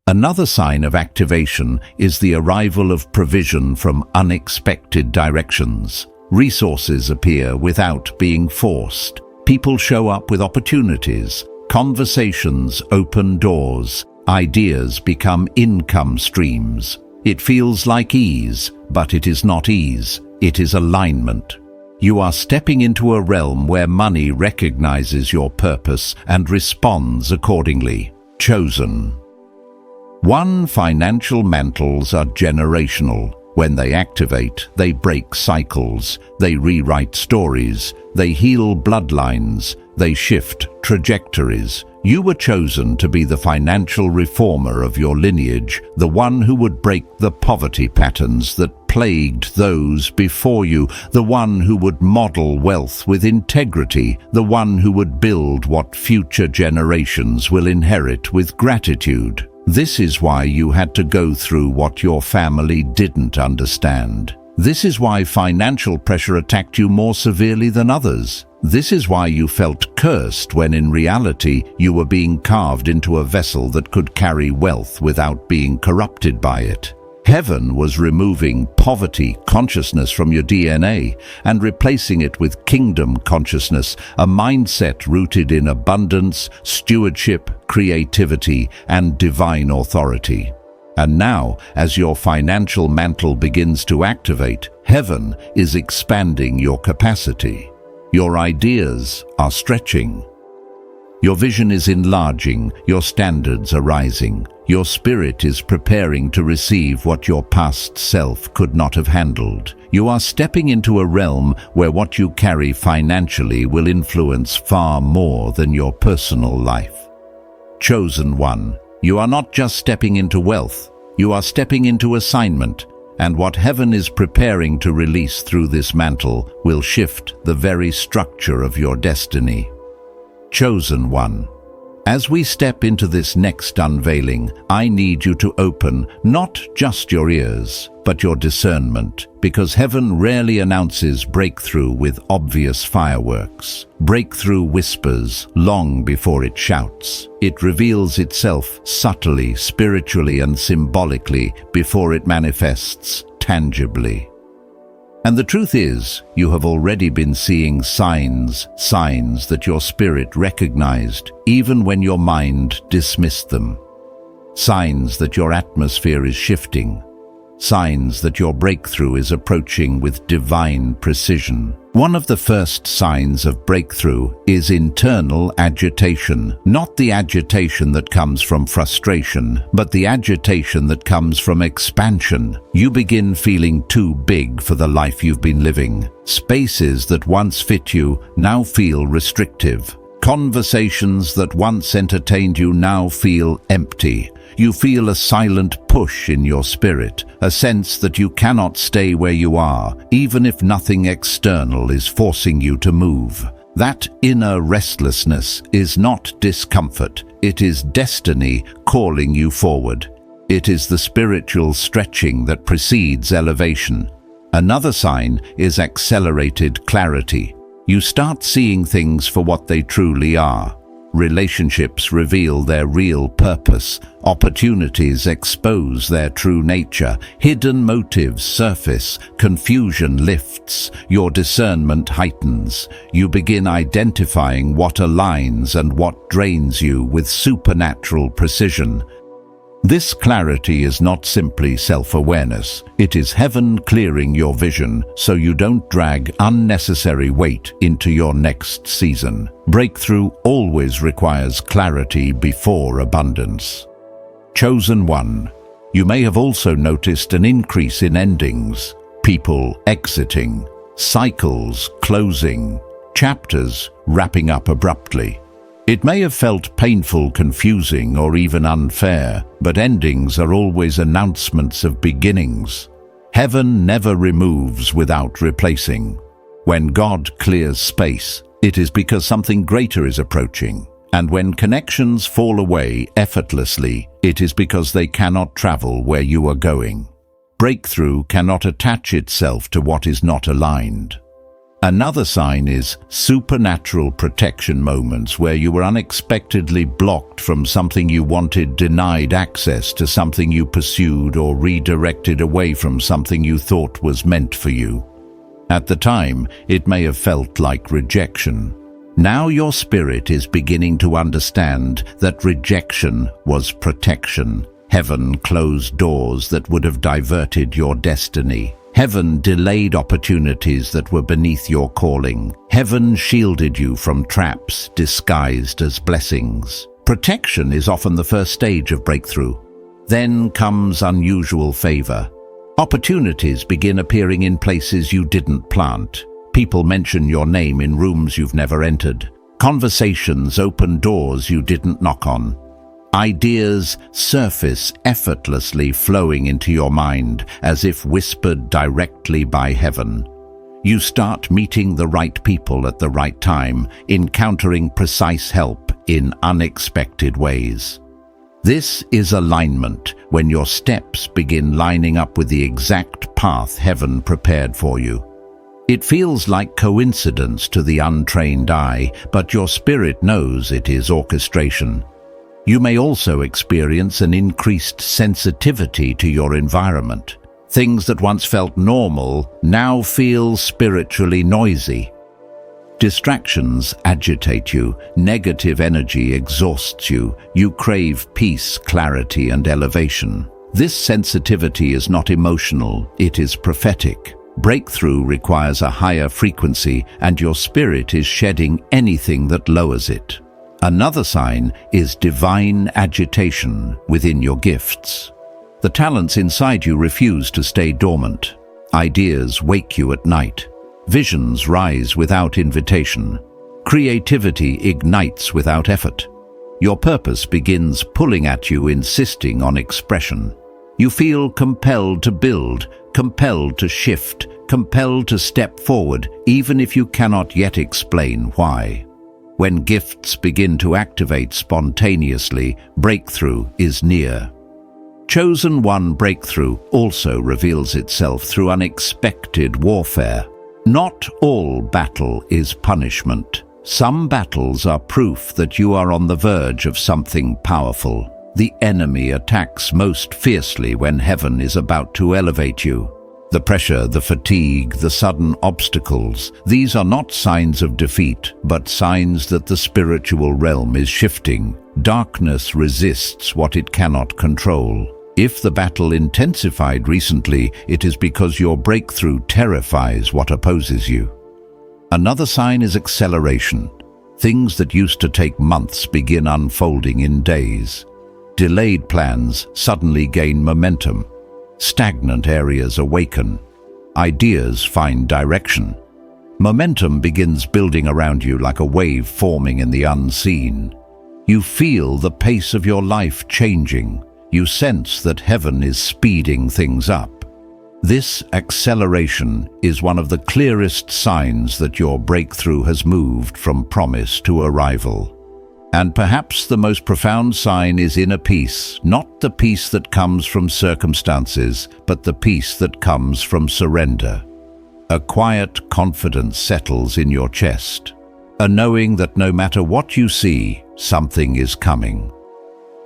Another sign of activation is the arrival of provision from unexpected directions. Resources appear without being forced. People show up with opportunities. Conversations open doors. Ideas become income streams. It feels like ease, but it is not ease. It is alignment. You are stepping into a realm where money recognizes your purpose and responds accordingly. Chosen. One, financial mantles are generational. When they activate, they break cycles, they rewrite stories, they heal bloodlines, they shift trajectories. You were chosen to be the financial reformer of your lineage, the one who would break the poverty patterns that plagued those before you, the one who would model wealth with integrity, the one who would build what future generations will inherit with gratitude. This is why you had to go through what your family didn't understand. This is why financial pressure attacked you more severely than others. This is why you felt cursed when in reality you were being carved into a vessel that could carry wealth without being corrupted by it. Heaven was removing poverty consciousness from your DNA and replacing it with kingdom consciousness, a mindset rooted in abundance, stewardship, creativity, and divine authority. And now, as your financial mantle begins to activate, heaven is expanding your capacity. Your ideas are stretching. Your vision is enlarging, your standards are rising. Your spirit is preparing to receive what your past self could not have handled. You are stepping into a realm where what you carry financially will influence far more than your personal life. Chosen one, you are not just stepping into wealth, you are stepping into assignment. And what heaven is preparing to release through this mantle will shift the very structure of your destiny. Chosen one, as we step into this next unveiling, I need you to open not just your ears, but your discernment, because heaven rarely announces breakthrough with obvious fireworks. Breakthrough whispers long before it shouts. It reveals itself subtly, spiritually, and symbolically before it manifests tangibly. And the truth is, you have already been seeing signs that your spirit recognized, even when your mind dismissed them. Signs that your atmosphere is shifting. Signs that your breakthrough is approaching with divine precision. One of the first signs of breakthrough is internal agitation. Not the agitation that comes from frustration, but the agitation that comes from expansion. You begin feeling too big for the life you've been living. Spaces that once fit you now feel restrictive. Conversations that once entertained you now feel empty. You feel a silent push in your spirit, a sense that you cannot stay where you are, even if nothing external is forcing you to move. That inner restlessness is not discomfort, it is destiny calling you forward. It is the spiritual stretching that precedes elevation. Another sign is accelerated clarity. You start seeing things for what they truly are. Relationships reveal their real purpose. Opportunities expose their true nature. Hidden motives surface. Confusion lifts. Your discernment heightens. You begin identifying what aligns and what drains you with supernatural precision. This clarity is not simply self-awareness. It is heaven clearing your vision so you don't drag unnecessary weight into your next season. Breakthrough always requires clarity before abundance. Chosen one, you may have also noticed an increase in endings, people exiting, cycles closing, chapters wrapping up abruptly. It may have felt painful, confusing, or even unfair, but endings are always announcements of beginnings. Heaven never removes without replacing. When God clears space, it is because something greater is approaching. And when connections fall away effortlessly, it is because they cannot travel where you are going. Breakthrough cannot attach itself to what is not aligned. Another sign is supernatural protection moments where you were unexpectedly blocked from something you wanted, denied access to something you pursued, or redirected away from something you thought was meant for you. At the time, it may have felt like rejection. Now your spirit is beginning to understand that rejection was protection. Heaven closed doors that would have diverted your destiny. Heaven delayed opportunities that were beneath your calling. Heaven shielded you from traps disguised as blessings. Protection is often the first stage of breakthrough. Then comes unusual favor. Opportunities begin appearing in places you didn't plant. People mention your name in rooms you've never entered. Conversations open doors you didn't knock on. Ideas surface effortlessly, flowing into your mind as if whispered directly by heaven. You start meeting the right people at the right time, encountering precise help in unexpected ways. This is alignment, when your steps begin lining up with the exact path heaven prepared for you. It feels like coincidence to the untrained eye, but your spirit knows it is orchestration. You may also experience an increased sensitivity to your environment. Things that once felt normal now feel spiritually noisy. Distractions agitate you, negative energy exhausts you, you crave peace, clarity, and elevation. This sensitivity is not emotional, it is prophetic. Breakthrough requires a higher frequency, and your spirit is shedding anything that lowers it. Another sign is divine agitation within your gifts. The talents inside you refuse to stay dormant. Ideas wake you at night. Visions rise without invitation. Creativity ignites without effort. Your purpose begins pulling at you, insisting on expression. You feel compelled to build, compelled to shift, compelled to step forward, even if you cannot yet explain why. When gifts begin to activate spontaneously, breakthrough is near. Chosen one breakthrough also reveals itself through unexpected warfare. Not all battle is punishment. Some battles are proof that you are on the verge of something powerful. The enemy attacks most fiercely when heaven is about to elevate you. The pressure, the fatigue, the sudden obstacles, these are not signs of defeat, but signs that the spiritual realm is shifting. Darkness resists what it cannot control. If the battle intensified recently, it is because your breakthrough terrifies what opposes you. Another sign is acceleration. Things that used to take months begin unfolding in days. Delayed plans suddenly gain momentum. Stagnant areas awaken. Ideas find direction. Momentum begins building around you like a wave forming in the unseen. You feel the pace of your life changing. You sense that heaven is speeding things up. This acceleration is one of the clearest signs that your breakthrough has moved from promise to arrival. And perhaps the most profound sign is inner peace, not the peace that comes from circumstances, but the peace that comes from surrender. A quiet confidence settles in your chest, a knowing that no matter what you see, something is coming.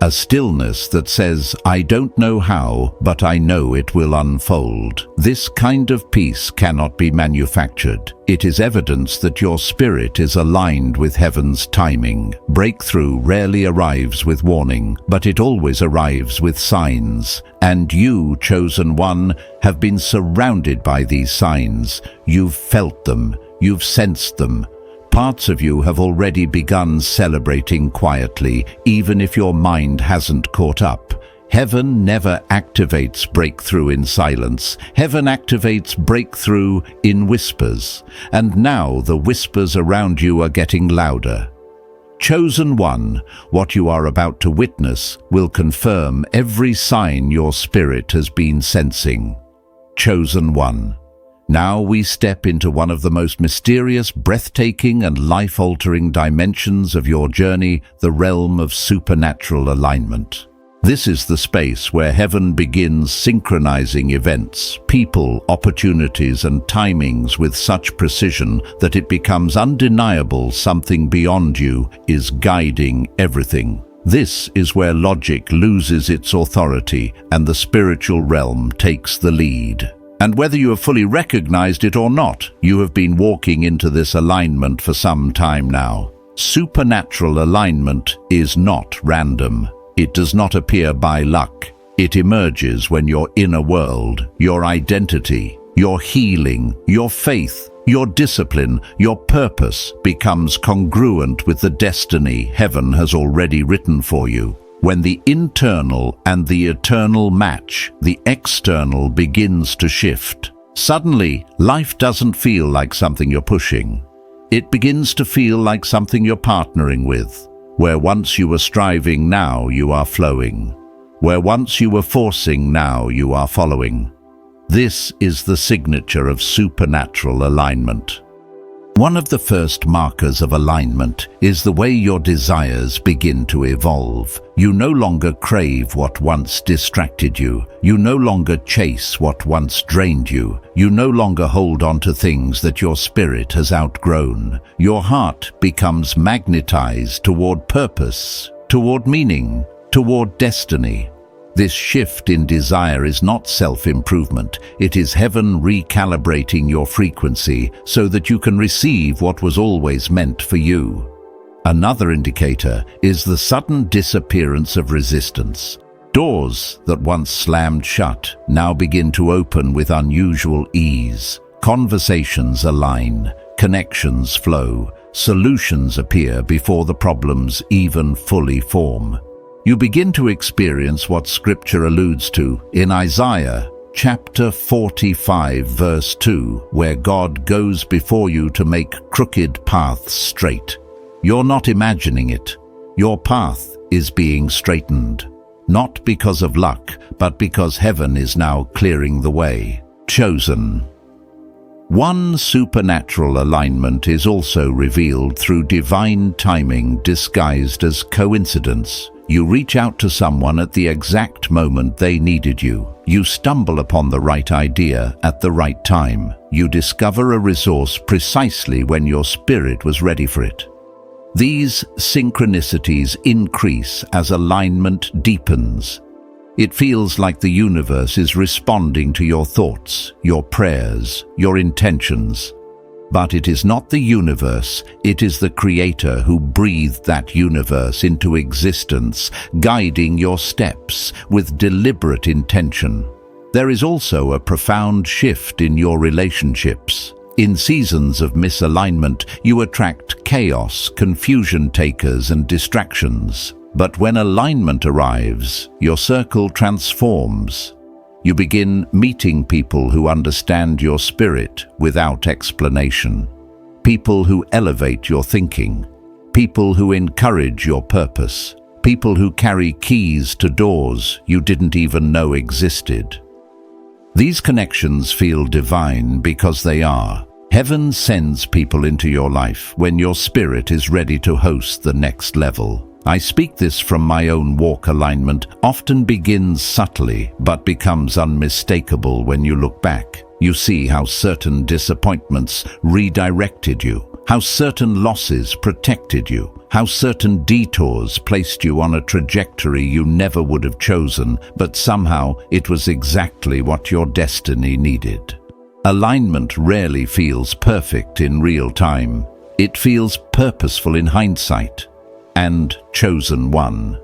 A stillness that says, I don't know how, but I know it will unfold. This kind of peace cannot be manufactured. It is evidence that your spirit is aligned with heaven's timing. Breakthrough rarely arrives with warning, but it always arrives with signs. And you, chosen one, have been surrounded by these signs. You've felt them. You've sensed them. Parts of you have already begun celebrating quietly, even if your mind hasn't caught up. Heaven never activates breakthrough in silence. Heaven activates breakthrough in whispers. And now the whispers around you are getting louder. Chosen one, what you are about to witness will confirm every sign your spirit has been sensing. Chosen one. Now we step into one of the most mysterious, breathtaking, and life-altering dimensions of your journey, the realm of supernatural alignment. This is the space where heaven begins synchronizing events, people, opportunities, and timings with such precision that it becomes undeniable something beyond you is guiding everything. This is where logic loses its authority and the spiritual realm takes the lead. And whether you have fully recognized it or not, you have been walking into this alignment for some time now. Supernatural alignment is not random. It does not appear by luck. It emerges when your inner world, your identity, your healing, your faith, your discipline, your purpose becomes congruent with the destiny heaven has already written for you. When the internal and the eternal match, the external begins to shift. Suddenly, life doesn't feel like something you're pushing. It begins to feel like something you're partnering with. Where once you were striving, now you are flowing. Where once you were forcing, now you are following. This is the signature of supernatural alignment. One of the first markers of alignment is the way your desires begin to evolve. You no longer crave what once distracted you. You no longer chase what once drained you. You no longer hold on to things that your spirit has outgrown. Your heart becomes magnetized toward purpose, toward meaning, toward destiny. This shift in desire is not self-improvement. It is heaven recalibrating your frequency so that you can receive what was always meant for you. Another indicator is the sudden disappearance of resistance. Doors that once slammed shut now begin to open with unusual ease. Conversations align, connections flow, solutions appear before the problems even fully form. You begin to experience what Scripture alludes to in Isaiah chapter 45 verse 2, where God goes before you to make crooked paths straight. You're not imagining it. Your path is being straightened, not because of luck, but because heaven is now clearing the way. Chosen. One supernatural alignment is also revealed through divine timing disguised as coincidence. You reach out to someone at the exact moment they needed you. You stumble upon the right idea at the right time. You discover a resource precisely when your spirit was ready for it. These synchronicities increase as alignment deepens. It feels like the universe is responding to your thoughts, your prayers, your intentions. But it is not the universe, it is the Creator who breathed that universe into existence, guiding your steps with deliberate intention. There is also a profound shift in your relationships. In seasons of misalignment, you attract chaos, confusion takers, and distractions. But when alignment arrives, your circle transforms. You begin meeting people who understand your spirit without explanation. People who elevate your thinking. People who encourage your purpose. People who carry keys to doors you didn't even know existed. These connections feel divine because they are. Heaven sends people into your life when your spirit is ready to host the next level. I speak this from my own walk. Alignment often begins subtly but becomes unmistakable when you look back. You see how certain disappointments redirected you, how certain losses protected you, how certain detours placed you on a trajectory you never would have chosen, but somehow it was exactly what your destiny needed. Alignment rarely feels perfect in real time. It feels purposeful in hindsight. And chosen one.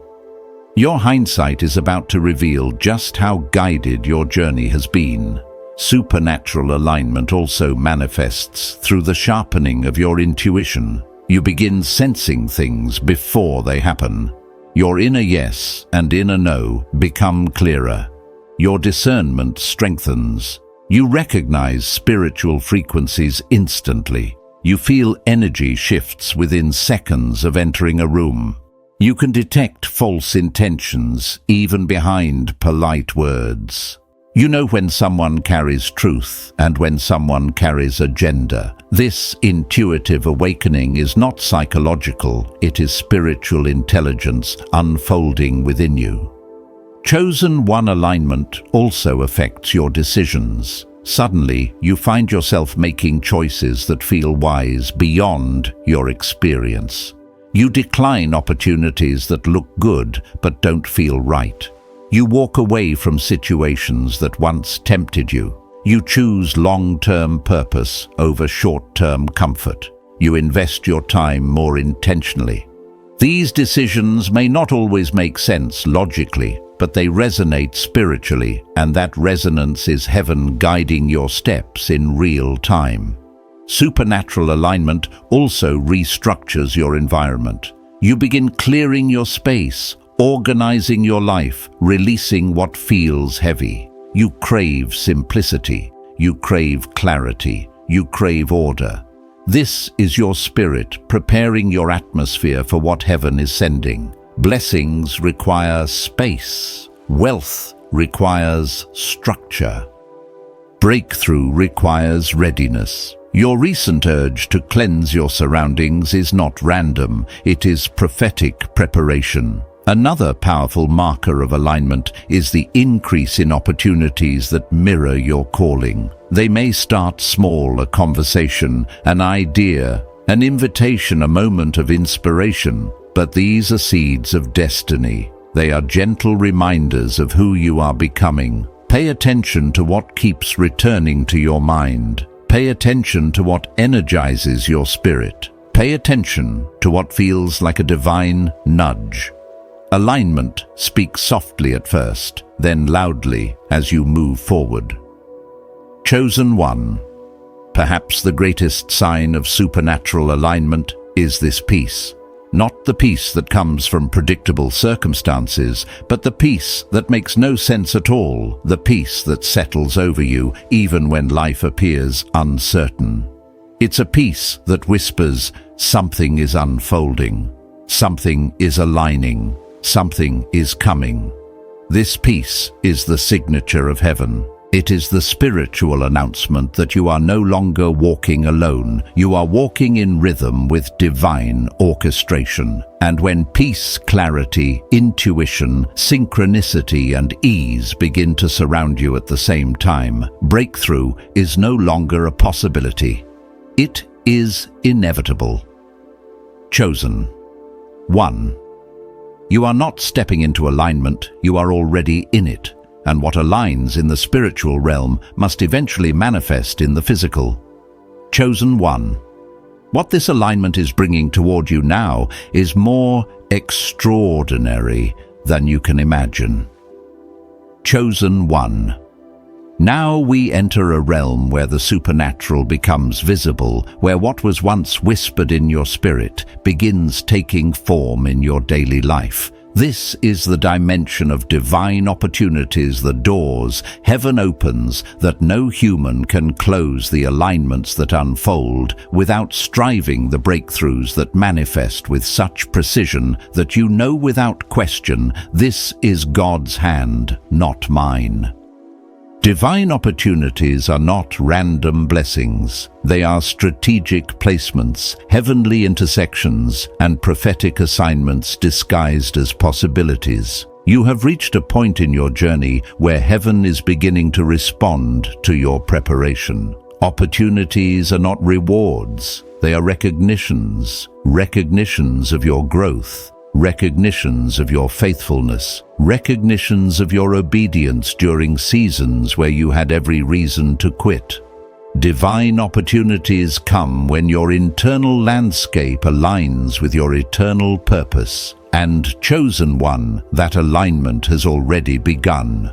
Your hindsight is about to reveal just how guided your journey has been. Supernatural alignment also manifests through the sharpening of your intuition. You begin sensing things before they happen. Your inner yes and inner no become clearer. Your discernment strengthens. You recognize spiritual frequencies instantly. You feel energy shifts within seconds of entering a room. You can detect false intentions even behind polite words. You know when someone carries truth and when someone carries agenda. This intuitive awakening is not psychological, it is spiritual intelligence unfolding within you. Chosen one alignment also affects your decisions. Suddenly, you find yourself making choices that feel wise beyond your experience. You decline opportunities that look good but don't feel right. You walk away from situations that once tempted you. You choose long-term purpose over short-term comfort. You invest your time more intentionally. These decisions may not always make sense logically, but they resonate spiritually, and that resonance is heaven guiding your steps in real time. Supernatural alignment also restructures your environment. You begin clearing your space, organizing your life, releasing what feels heavy. You crave simplicity, you crave clarity, you crave order. This is your spirit preparing your atmosphere for what heaven is sending. Blessings require space. Wealth requires structure. Breakthrough requires readiness. Your recent urge to cleanse your surroundings is not random, it is prophetic preparation. Another powerful marker of alignment is the increase in opportunities that mirror your calling. They may start small, a conversation, an idea, an invitation, a moment of inspiration, but these are seeds of destiny. They are gentle reminders of who you are becoming. Pay attention to what keeps returning to your mind. Pay attention to what energizes your spirit. Pay attention to what feels like a divine nudge. Alignment speaks softly at first, then loudly as you move forward. Chosen one. Perhaps the greatest sign of supernatural alignment is this peace. Not the peace that comes from predictable circumstances, but the peace that makes no sense at all, the peace that settles over you even when life appears uncertain. It's a peace that whispers, something is unfolding, something is aligning, something is coming. This peace is the signature of heaven. It is the spiritual announcement that you are no longer walking alone. You are walking in rhythm with divine orchestration. And when peace, clarity, intuition, synchronicity, and ease begin to surround you at the same time, breakthrough is no longer a possibility. It is inevitable. Chosen. 1. You are not stepping into alignment, you are already in it. And what aligns in the spiritual realm must eventually manifest in the physical. Chosen one. What this alignment is bringing toward you now is more extraordinary than you can imagine. Chosen one. Now we enter a realm where the supernatural becomes visible, where what was once whispered in your spirit begins taking form in your daily life. This is the dimension of divine opportunities, the doors heaven opens that no human can close, the alignments that unfold without striving, the breakthroughs that manifest with such precision that you know without question, this is God's hand, not mine. Divine opportunities are not random blessings. They are strategic placements, heavenly intersections, and prophetic assignments disguised as possibilities. You have reached a point in your journey where heaven is beginning to respond to your preparation. Opportunities are not rewards. They are recognitions of your growth. Recognitions of your faithfulness, recognitions of your obedience during seasons where you had every reason to quit. Divine opportunities come when your internal landscape aligns with your eternal purpose. And chosen one, that alignment has already begun.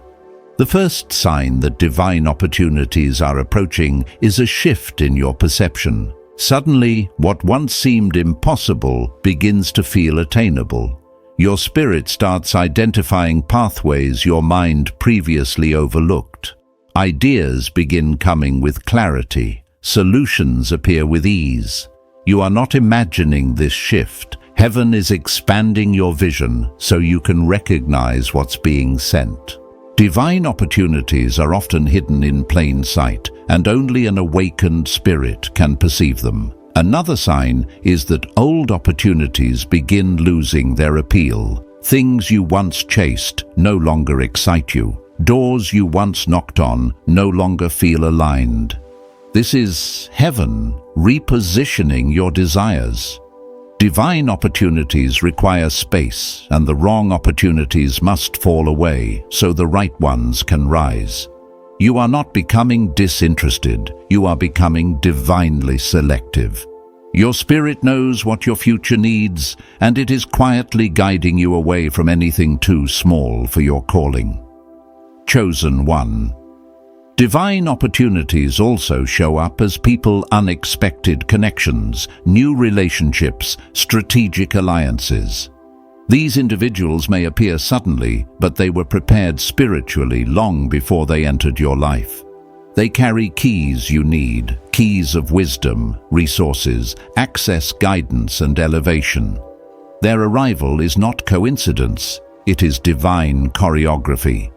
The first sign that divine opportunities are approaching is a shift in your perception. Suddenly, what once seemed impossible begins to feel attainable. Your spirit starts identifying pathways your mind previously overlooked. Ideas begin coming with clarity. Solutions appear with ease. You are not imagining this shift. Heaven is expanding your vision so you can recognize what's being sent. Divine opportunities are often hidden in plain sight, and only an awakened spirit can perceive them. Another sign is that old opportunities begin losing their appeal. Things you once chased no longer excite you. Doors you once knocked on no longer feel aligned. This is heaven repositioning your desires. Divine opportunities require space, and the wrong opportunities must fall away so the right ones can rise. You are not becoming disinterested, you are becoming divinely selective. Your spirit knows what your future needs, and it is quietly guiding you away from anything too small for your calling. Chosen one. Divine opportunities also show up as unexpected connections, new relationships, strategic alliances. These individuals may appear suddenly, but they were prepared spiritually long before they entered your life. They carry keys you need, keys of wisdom, resources, access, guidance, and elevation. Their arrival is not coincidence, it is divine choreography.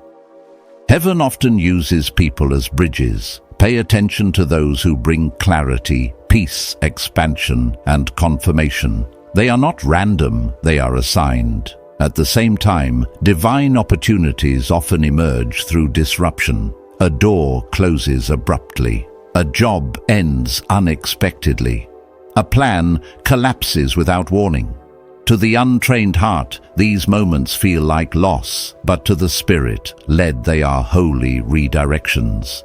Heaven often uses people as bridges. Pay attention to those who bring clarity, peace, expansion, and confirmation. They are not random, they are assigned. At the same time, divine opportunities often emerge through disruption. A door closes abruptly. A job ends unexpectedly. A plan collapses without warning. To the untrained heart, these moments feel like loss, but to the spirit, led, they are holy redirections.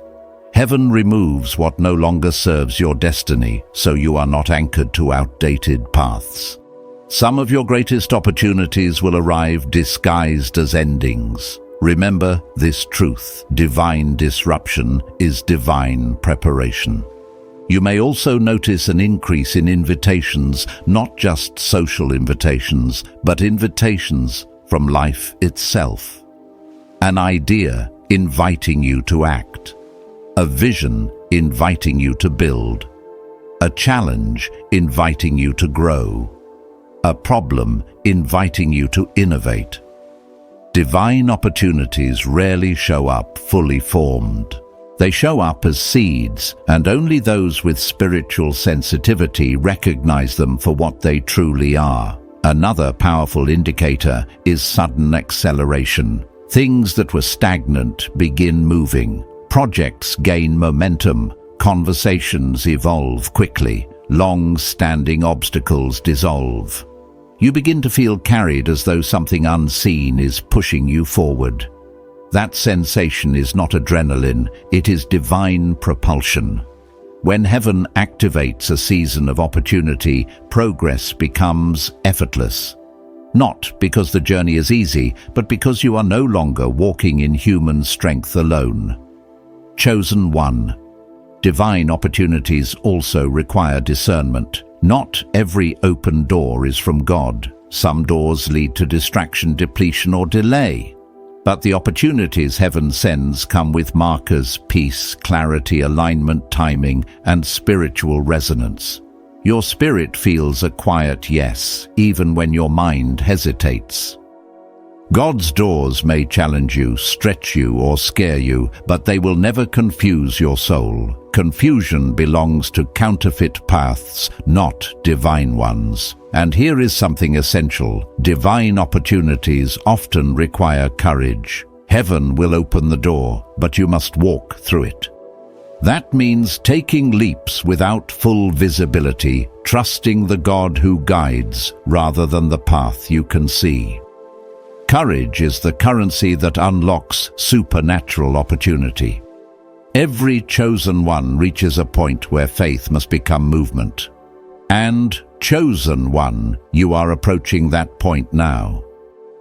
Heaven removes what no longer serves your destiny, so you are not anchored to outdated paths. Some of your greatest opportunities will arrive disguised as endings. Remember this truth: divine disruption is divine preparation. You may also notice an increase in invitations, not just social invitations, but invitations from life itself. An idea inviting you to act. A vision inviting you to build. A challenge inviting you to grow. A problem inviting you to innovate. Divine opportunities rarely show up fully formed. They show up as seeds, and only those with spiritual sensitivity recognize them for what they truly are. Another powerful indicator is sudden acceleration. Things that were stagnant begin moving. Projects gain momentum. Conversations evolve quickly. Long-standing obstacles dissolve. You begin to feel carried as though something unseen is pushing you forward. That sensation is not adrenaline, it is divine propulsion. When heaven activates a season of opportunity, progress becomes effortless. Not because the journey is easy, but because you are no longer walking in human strength alone. Chosen one. Divine opportunities also require discernment. Not every open door is from God. Some doors lead to distraction, depletion, or delay. But the opportunities heaven sends come with markers: peace, clarity, alignment, timing, and spiritual resonance. Your spirit feels a quiet yes, even when your mind hesitates. God's doors may challenge you, stretch you, or scare you, but they will never confuse your soul. Confusion belongs to counterfeit paths, not divine ones. And here is something essential: divine opportunities often require courage. Heaven will open the door, but you must walk through it. That means taking leaps without full visibility, trusting the God who guides rather than the path you can see. Courage is the currency that unlocks supernatural opportunity. Every chosen one reaches a point where faith must become movement. And, chosen one, you are approaching that point now.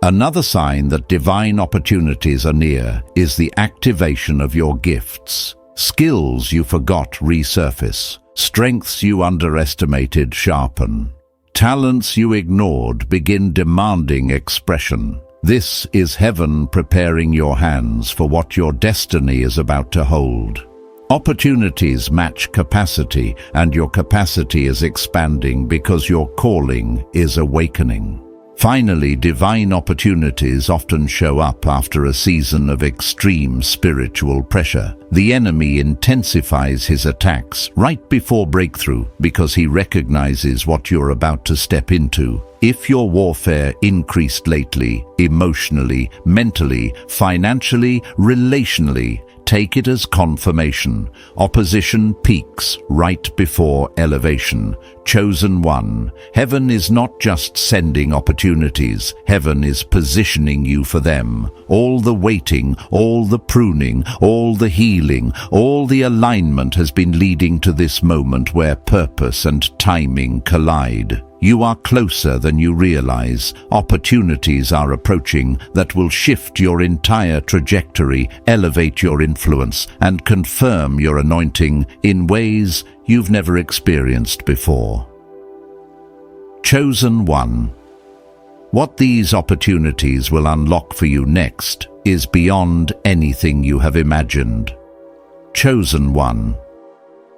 Another sign that divine opportunities are near is the activation of your gifts. Skills you forgot resurface. Strengths you underestimated sharpen. Talents you ignored begin demanding expression. This is heaven preparing your hands for what your destiny is about to hold. Opportunities match capacity, and your capacity is expanding because your calling is awakening. Finally, divine opportunities often show up after a season of extreme spiritual pressure. The enemy intensifies his attacks right before breakthrough because he recognizes what you're about to step into. If your warfare increased lately, emotionally, mentally, financially, relationally, take it as confirmation. Opposition peaks right before elevation. Chosen one. Heaven is not just sending opportunities. Heaven is positioning you for them. All the waiting, all the pruning, all the healing, all the alignment has been leading to this moment where purpose and timing collide. You are closer than you realize. Opportunities are approaching that will shift your entire trajectory, elevate your influence, and confirm your anointing in ways you've never experienced before. Chosen one. What these opportunities will unlock for you next is beyond anything you have imagined. Chosen one.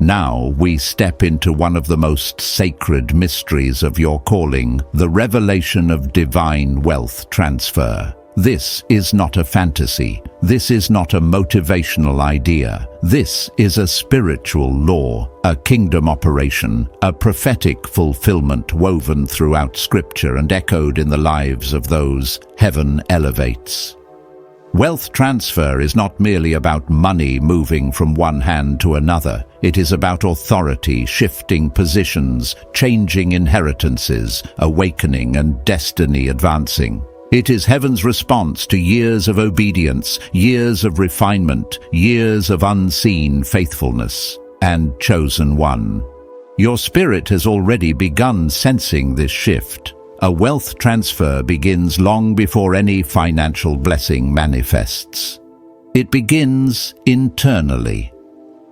Now we step into one of the most sacred mysteries of your calling, the revelation of divine wealth transfer. This is not a fantasy. This is not a motivational idea. This is a spiritual law, a kingdom operation, a prophetic fulfillment woven throughout Scripture and echoed in the lives of those heaven elevates. Wealth transfer is not merely about money moving from one hand to another. It is about authority, shifting positions, changing inheritances, awakening and destiny advancing. It is heaven's response to years of obedience, years of refinement, years of unseen faithfulness. And chosen one. Your spirit has already begun sensing this shift. A wealth transfer begins long before any financial blessing manifests. It begins internally.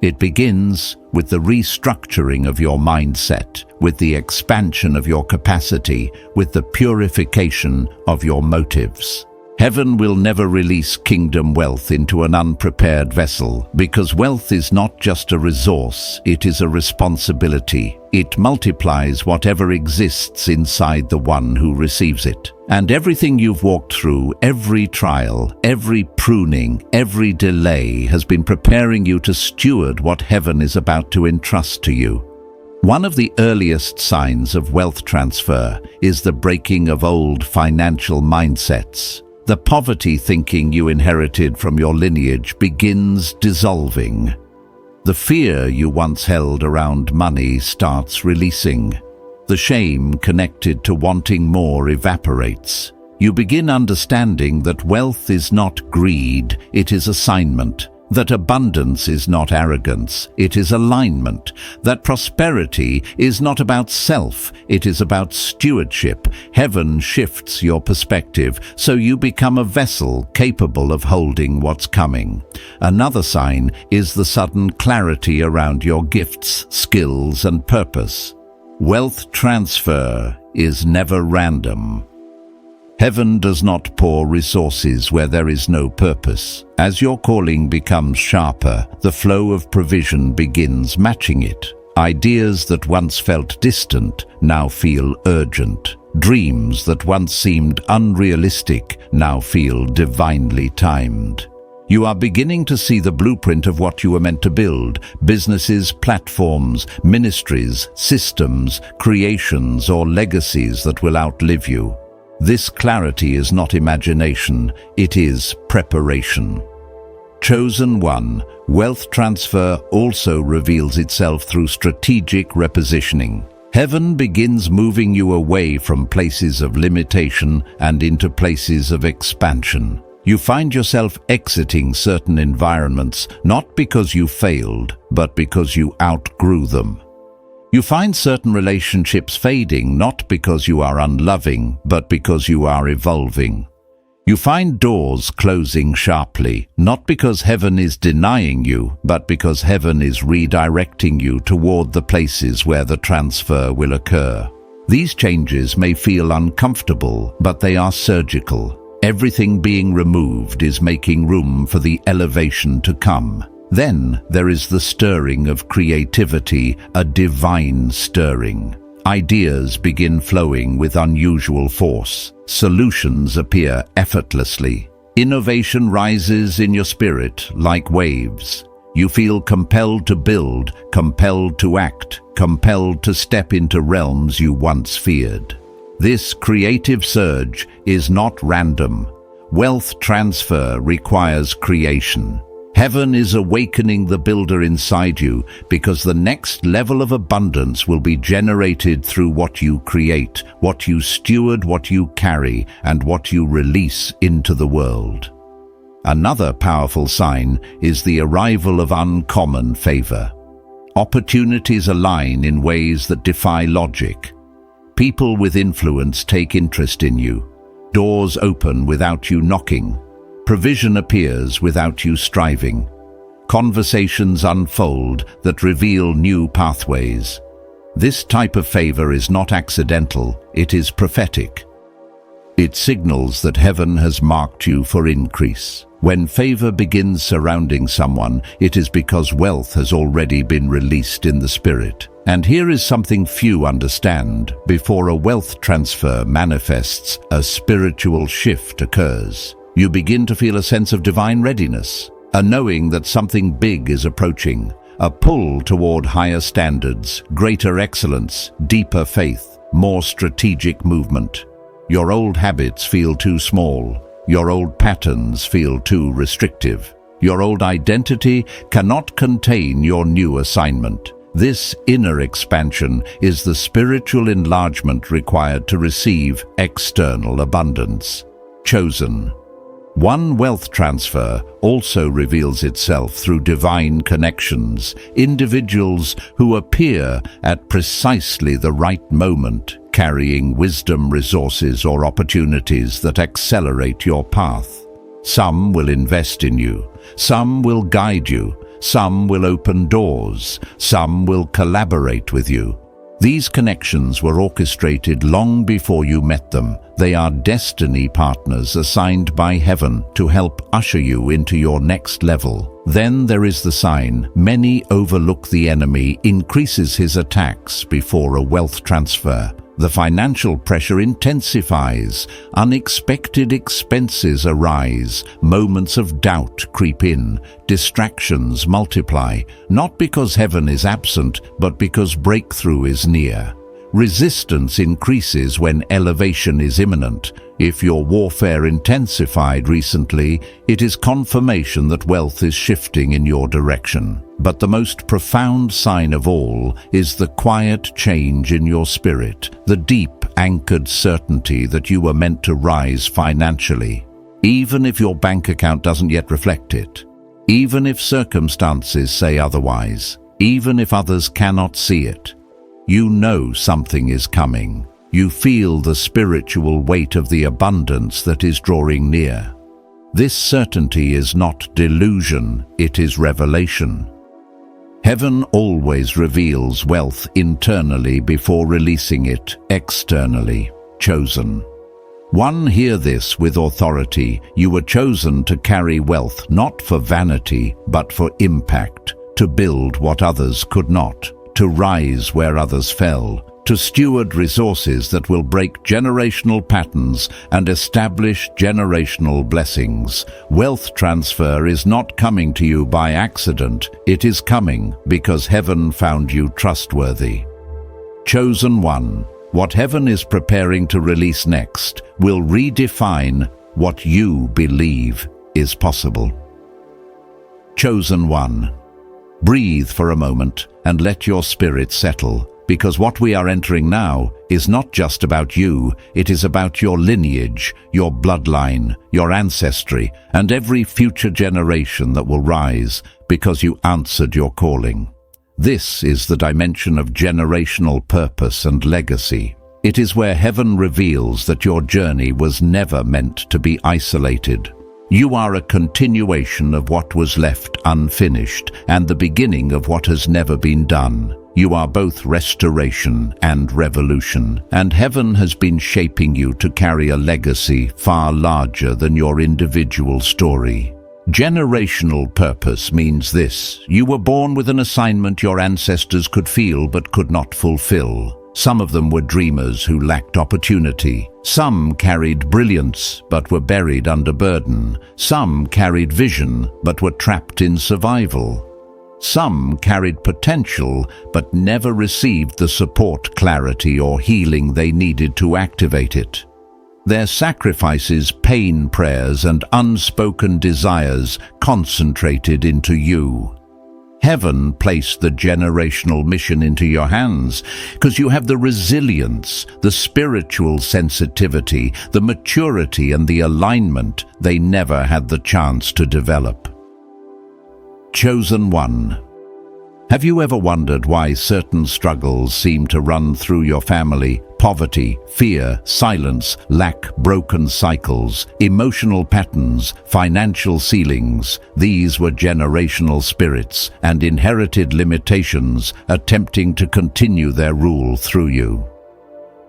It begins with the restructuring of your mindset, with the expansion of your capacity, with the purification of your motives. Heaven will never release kingdom wealth into an unprepared vessel, because wealth is not just a resource, it is a responsibility. It multiplies whatever exists inside the one who receives it. And everything you've walked through, every trial, every pruning, every delay has been preparing you to steward what heaven is about to entrust to you. One of the earliest signs of wealth transfer is the breaking of old financial mindsets. The poverty thinking you inherited from your lineage begins dissolving. The fear you once held around money starts releasing. The shame connected to wanting more evaporates. You begin understanding that wealth is not greed, it is assignment. That abundance is not arrogance, it is alignment. That prosperity is not about self, it is about stewardship. Heaven shifts your perspective, so you become a vessel capable of holding what's coming. Another sign is the sudden clarity around your gifts, skills, and purpose. Wealth transfer is never random. Heaven does not pour resources where there is no purpose. As your calling becomes sharper, the flow of provision begins matching it. Ideas that once felt distant now feel urgent. Dreams that once seemed unrealistic now feel divinely timed. You are beginning to see the blueprint of what you were meant to build: businesses, platforms, ministries, systems, creations, or legacies that will outlive you. This clarity is not imagination, it is preparation. Chosen one, wealth transfer also reveals itself through strategic repositioning. Heaven begins moving you away from places of limitation and into places of expansion. You find yourself exiting certain environments, not because you failed, but because you outgrew them. You find certain relationships fading, not because you are unloving, but because you are evolving. You find doors closing sharply, not because heaven is denying you, but because heaven is redirecting you toward the places where the transfer will occur. These changes may feel uncomfortable, but they are surgical. Everything being removed is making room for the elevation to come. Then there is the stirring of creativity, a divine stirring. Ideas begin flowing with unusual force. Solutions appear effortlessly. Innovation rises in your spirit like waves. You feel compelled to build, compelled to act, compelled to step into realms you once feared. This creative surge is not random. Wealth transfer requires creation. Heaven is awakening the builder inside you, because the next level of abundance will be generated through what you create, what you steward, what you carry, and what you release into the world. Another powerful sign is the arrival of uncommon favor. Opportunities align in ways that defy logic. People with influence take interest in you. Doors open without you knocking. Provision appears without you striving. Conversations unfold that reveal new pathways. This type of favor is not accidental, it is prophetic. It signals that heaven has marked you for increase. When favor begins surrounding someone, it is because wealth has already been released in the spirit. And here is something few understand. Before a wealth transfer manifests, a spiritual shift occurs. You begin to feel a sense of divine readiness, a knowing that something big is approaching, a pull toward higher standards, greater excellence, deeper faith, more strategic movement. Your old habits feel too small. Your old patterns feel too restrictive. Your old identity cannot contain your new assignment. This inner expansion is the spiritual enlargement required to receive external abundance. Chosen. One wealth transfer also reveals itself through divine connections, individuals who appear at precisely the right moment, carrying wisdom, resources, or opportunities that accelerate your path. Some will invest in you, some will guide you, some will open doors, some will collaborate with you. These connections were orchestrated long before you met them. They are destiny partners assigned by heaven to help usher you into your next level. Then there is the sign. Many overlook the enemy increases his attacks before a wealth transfer. The financial pressure intensifies, unexpected expenses arise, moments of doubt creep in, distractions multiply, not because heaven is absent, but because breakthrough is near. Resistance increases when elevation is imminent. If your warfare intensified recently, it is confirmation that wealth is shifting in your direction. But the most profound sign of all is the quiet change in your spirit, the deep, anchored certainty that you were meant to rise financially, even if your bank account doesn't yet reflect it, even if circumstances say otherwise, even if others cannot see it. You know something is coming. You feel the spiritual weight of the abundance that is drawing near. This certainty is not delusion, it is revelation. Heaven always reveals wealth internally before releasing it externally. Chosen. One, hear this with authority. You were chosen to carry wealth, not for vanity, but for impact, to build what others could not, to rise where others fell, to steward resources that will break generational patterns and establish generational blessings. Wealth transfer is not coming to you by accident. It is coming because heaven found you trustworthy. Chosen one, what heaven is preparing to release next will redefine what you believe is possible. Chosen one, breathe for a moment and let your spirit settle, because what we are entering now is not just about you, it is about your lineage, your bloodline, your ancestry, and every future generation that will rise because you answered your calling. This is the dimension of generational purpose and legacy. It is where heaven reveals that your journey was never meant to be isolated. You are a continuation of what was left unfinished and the beginning of what has never been done. You are both restoration and revolution, and heaven has been shaping you to carry a legacy far larger than your individual story. Generational purpose means this: you were born with an assignment your ancestors could feel but could not fulfill. Some of them were dreamers who lacked opportunity. Some carried brilliance but were buried under burden. Some carried vision but were trapped in survival. Some carried potential but never received the support, clarity, or healing they needed to activate it. Their sacrifices, pain, prayers, and unspoken desires concentrated into you. Heaven placed the generational mission into your hands because you have the resilience, the spiritual sensitivity, the maturity, and the alignment they never had the chance to develop. Chosen one. Have you ever wondered why certain struggles seem to run through your family? Poverty, fear, silence, lack, broken cycles, emotional patterns, financial ceilings. These were generational spirits and inherited limitations attempting to continue their rule through you.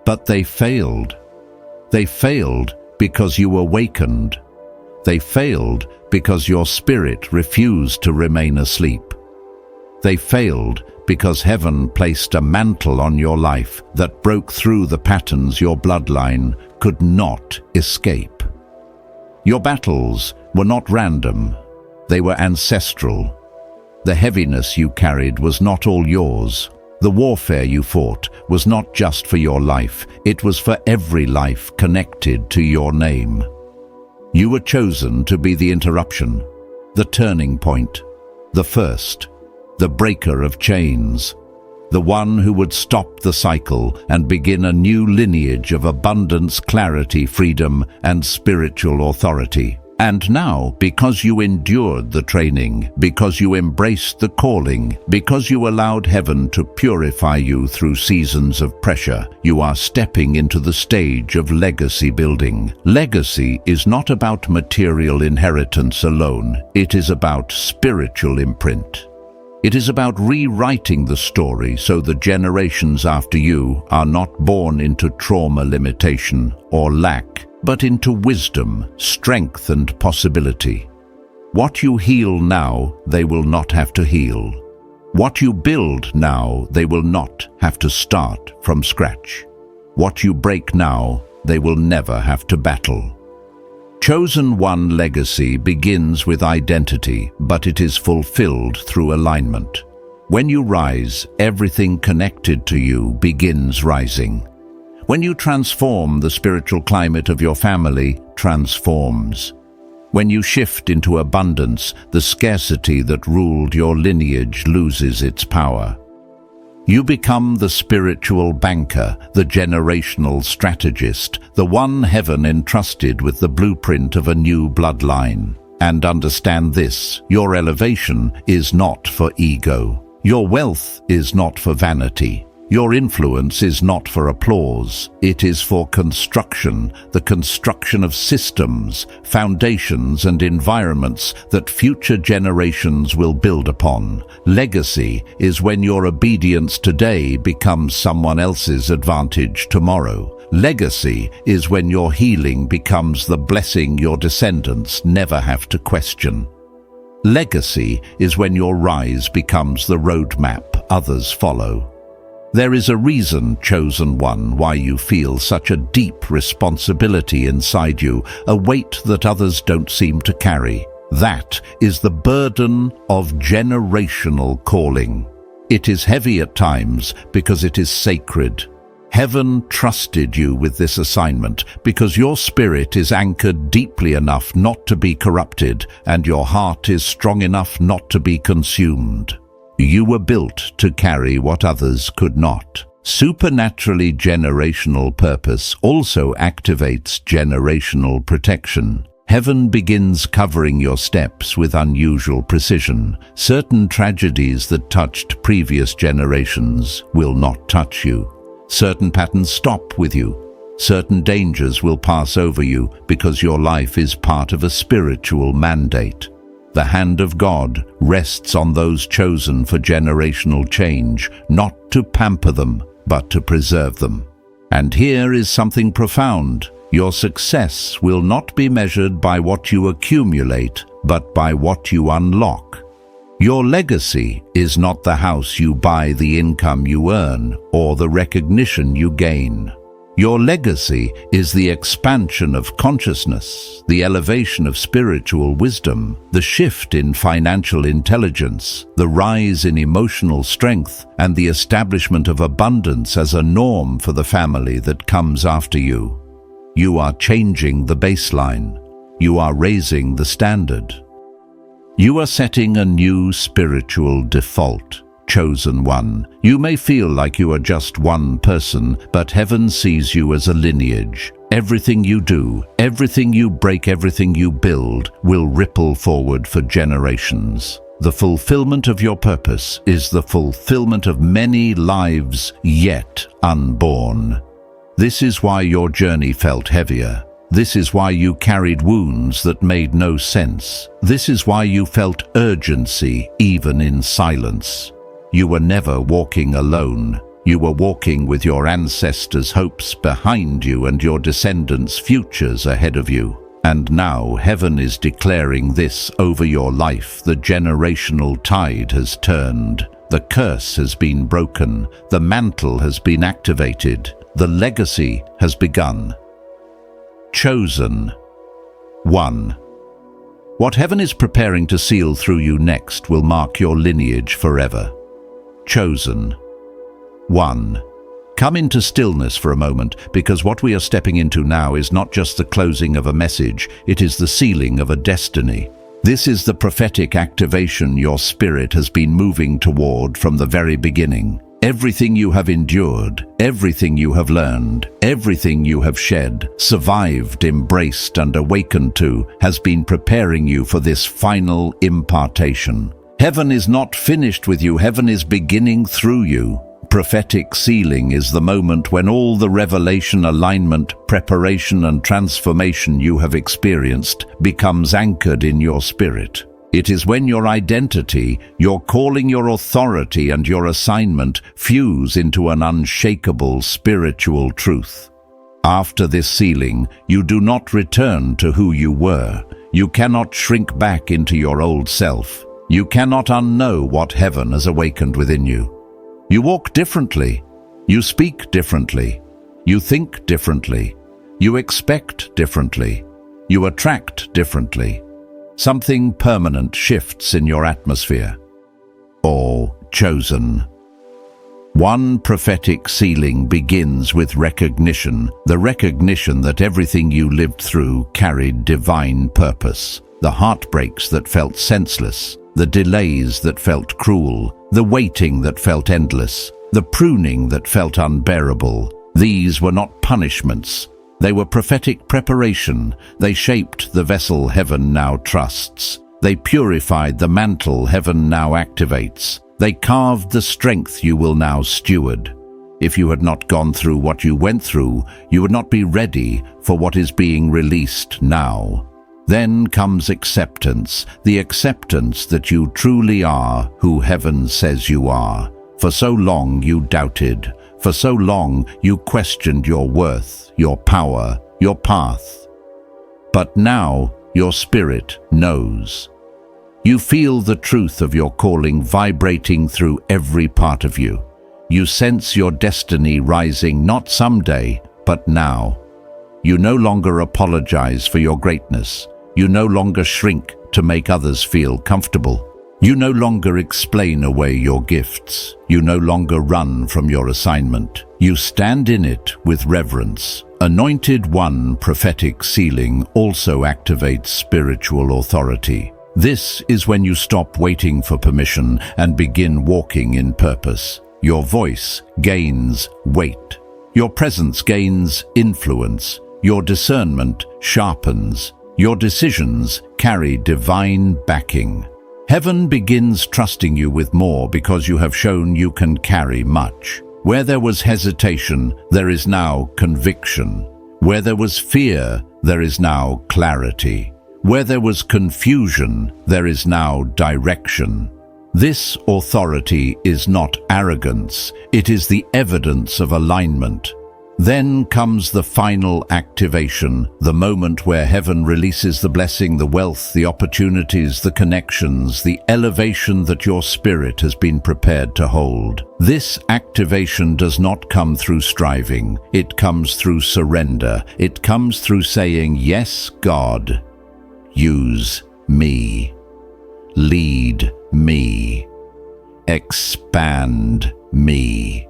But they failed. They failed because you awakened. They failed because your spirit refused to remain asleep. They failed because heaven placed a mantle on your life that broke through the patterns your bloodline could not escape. Your battles were not random, they were ancestral. The heaviness you carried was not all yours. The warfare you fought was not just for your life, it was for every life connected to your name. You were chosen to be the interruption, the turning point, the first, the breaker of chains, the one who would stop the cycle and begin a new lineage of abundance, clarity, freedom, and spiritual authority. And now, because you endured the training, because you embraced the calling, because you allowed heaven to purify you through seasons of pressure, you are stepping into the stage of legacy building. Legacy is not about material inheritance alone, it is about spiritual imprint. It is about rewriting the story so the generations after you are not born into trauma, limitation, or lack, but into wisdom, strength, and possibility. What you heal now, they will not have to heal. What you build now, they will not have to start from scratch. What you break now, they will never have to battle. Chosen One legacy begins with identity, but it is fulfilled through alignment. When you rise, everything connected to you begins rising. When you transform, the spiritual climate of your family transforms. When you shift into abundance, the scarcity that ruled your lineage loses its power. You become the spiritual banker, the generational strategist, the one heaven entrusted with the blueprint of a new bloodline. And understand this, your elevation is not for ego. Your wealth is not for vanity. Your influence is not for applause. It is for construction, the construction of systems, foundations, and environments that future generations will build upon. Legacy is when your obedience today becomes someone else's advantage tomorrow. Legacy is when your healing becomes the blessing your descendants never have to question. Legacy is when your rise becomes the roadmap others follow. There is a reason, Chosen One, why you feel such a deep responsibility inside you, a weight that others don't seem to carry. That is the burden of generational calling. It is heavy at times because it is sacred. Heaven trusted you with this assignment because your spirit is anchored deeply enough not to be corrupted, and your heart is strong enough not to be consumed. You were built to carry what others could not. Supernaturally generational purpose also activates generational protection. Heaven begins covering your steps with unusual precision. Certain tragedies that touched previous generations will not touch you. Certain patterns stop with you. Certain dangers will pass over you because your life is part of a spiritual mandate. The hand of God rests on those chosen for generational change, not to pamper them, but to preserve them. And here is something profound. Your success will not be measured by what you accumulate, but by what you unlock. Your legacy is not the house you buy, the income you earn, or the recognition you gain. Your legacy is the expansion of consciousness, the elevation of spiritual wisdom, the shift in financial intelligence, the rise in emotional strength, and the establishment of abundance as a norm for the family that comes after you. You are changing the baseline. You are raising the standard. You are setting a new spiritual default. Chosen One, you may feel like you are just one person, but heaven sees you as a lineage. Everything you do, everything you break, everything you build will ripple forward for generations. The fulfillment of your purpose is the fulfillment of many lives yet unborn. This is why your journey felt heavier. This is why you carried wounds that made no sense. This is why you felt urgency even in silence. You were never walking alone. You were walking with your ancestors' hopes behind you and your descendants' futures ahead of you. And now heaven is declaring this over your life. The generational tide has turned. The curse has been broken. The mantle has been activated. The legacy has begun. Chosen. 1. What heaven is preparing to seal through you next will mark your lineage forever. Chosen. 1. Come into stillness for a moment, because what we are stepping into now is not just the closing of a message, it is the sealing of a destiny. This is the prophetic activation your spirit has been moving toward from the very beginning. Everything you have endured, everything you have learned, everything you have shed, survived, embraced, and awakened to, has been preparing you for this final impartation. Heaven is not finished with you, heaven is beginning through you. Prophetic sealing is the moment when all the revelation, alignment, preparation, and transformation you have experienced becomes anchored in your spirit. It is when your identity, your calling, your authority, and your assignment fuse into an unshakable spiritual truth. After this sealing, you do not return to who you were. You cannot shrink back into your old self. You cannot unknow what heaven has awakened within you. You walk differently. You speak differently. You think differently. You expect differently. You attract differently. Something permanent shifts in your atmosphere. All chosen. 1 prophetic sealing begins with recognition, the recognition that everything you lived through carried divine purpose. The heartbreaks that felt senseless, the delays that felt cruel, the waiting that felt endless, the pruning that felt unbearable. These were not punishments. They were prophetic preparation. They shaped the vessel heaven now trusts. They purified the mantle heaven now activates. They carved the strength you will now steward. If you had not gone through what you went through, you would not be ready for what is being released now. Then comes acceptance, the acceptance that you truly are who heaven says you are. For so long you doubted. For so long you questioned your worth, your power, your path. But now your spirit knows. You feel the truth of your calling vibrating through every part of you. You sense your destiny rising not someday, but now. You no longer apologize for your greatness. You no longer shrink to make others feel comfortable. You no longer explain away your gifts. You no longer run from your assignment. You stand in it with reverence. Anointed 1 prophetic sealing also activates spiritual authority. This is when you stop waiting for permission and begin walking in purpose. Your voice gains weight. Your presence gains influence. Your discernment sharpens. Your decisions carry divine backing. Heaven begins trusting you with more because you have shown you can carry much. Where there was hesitation, there is now conviction. Where there was fear, there is now clarity. Where there was confusion, there is now direction. This authority is not arrogance, it is the evidence of alignment. Then comes the final activation, the moment where heaven releases the blessing, the wealth, the opportunities, the connections, the elevation that your spirit has been prepared to hold. This activation does not come through striving. It comes through surrender. It comes through saying, "Yes, God, use me. Lead me. Expand me.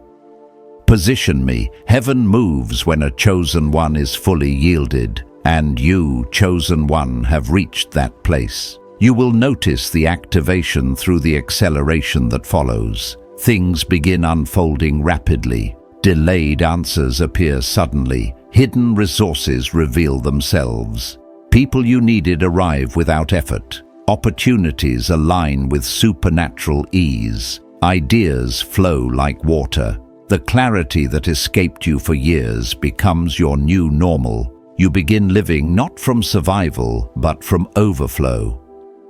Position me." Heaven moves when a chosen one is fully yielded, and you, chosen one, have reached that place. You will notice the activation through the acceleration that follows. Things begin unfolding rapidly. Delayed answers appear suddenly. Hidden resources reveal themselves. People you needed arrive without effort. Opportunities align with supernatural ease. Ideas flow like water. The clarity that escaped you for years becomes your new normal. You begin living not from survival, but from overflow.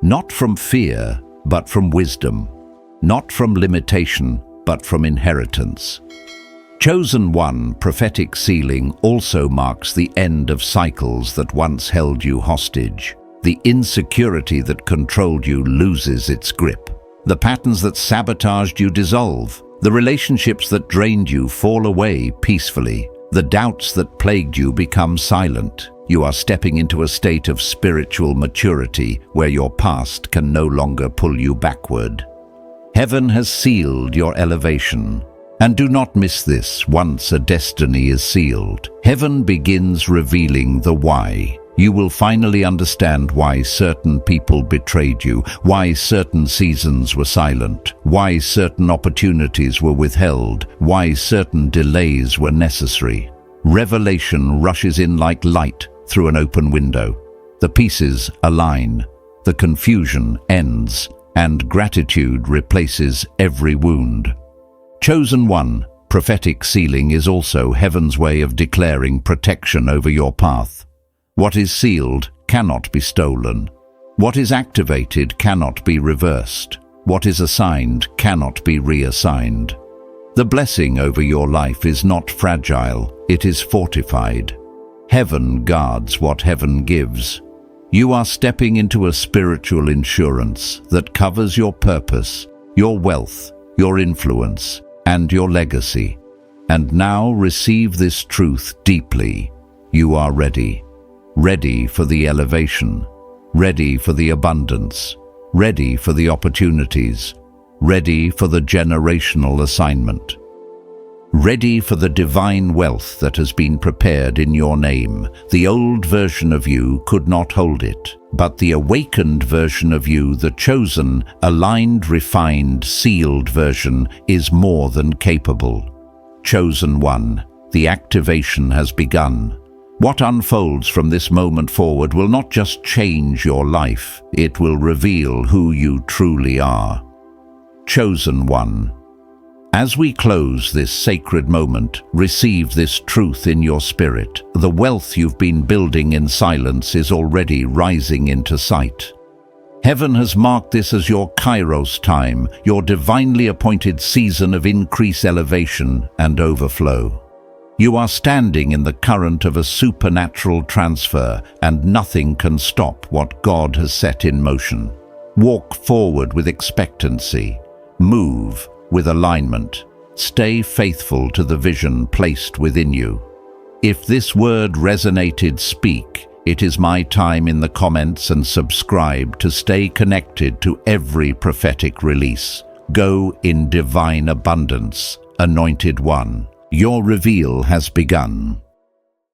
Not from fear, but from wisdom. Not from limitation, but from inheritance. Chosen one, prophetic sealing also marks the end of cycles that once held you hostage. The insecurity that controlled you loses its grip. The patterns that sabotaged you dissolve. The relationships that drained you fall away peacefully. The doubts that plagued you become silent. You are stepping into a state of spiritual maturity where your past can no longer pull you backward. Heaven has sealed your elevation. And do not miss this. Once a destiny is sealed, heaven begins revealing the why. You will finally understand why certain people betrayed you, why certain seasons were silent, why certain opportunities were withheld, why certain delays were necessary. Revelation rushes in like light through an open window. The pieces align, the confusion ends, and gratitude replaces every wound. Chosen one, prophetic sealing is also heaven's way of declaring protection over your path. What is sealed cannot be stolen. What is activated cannot be reversed. What is assigned cannot be reassigned. The blessing over your life is not fragile, it is fortified. Heaven guards what heaven gives. You are stepping into a spiritual insurance that covers your purpose, your wealth, your influence, and your legacy. And now receive this truth deeply. You are ready. Ready for the elevation. Ready for the abundance. Ready for the opportunities. Ready for the generational assignment. Ready for the divine wealth that has been prepared in your name. The old version of you could not hold it, but the awakened version of you, the chosen, aligned, refined, sealed version, is more than capable. Chosen one, the activation has begun. What unfolds from this moment forward will not just change your life, it will reveal who you truly are. Chosen one. As we close this sacred moment, receive this truth in your spirit. The wealth you've been building in silence is already rising into sight. Heaven has marked this as your kairos time, your divinely appointed season of increased elevation and overflow. You are standing in the current of a supernatural transfer, and nothing can stop what God has set in motion. Walk forward with expectancy. Move with alignment. Stay faithful to the vision placed within you. If this word resonated, speak. It is my time in the comments, and subscribe to stay connected to every prophetic release. Go in divine abundance, anointed one. Your reveal has begun.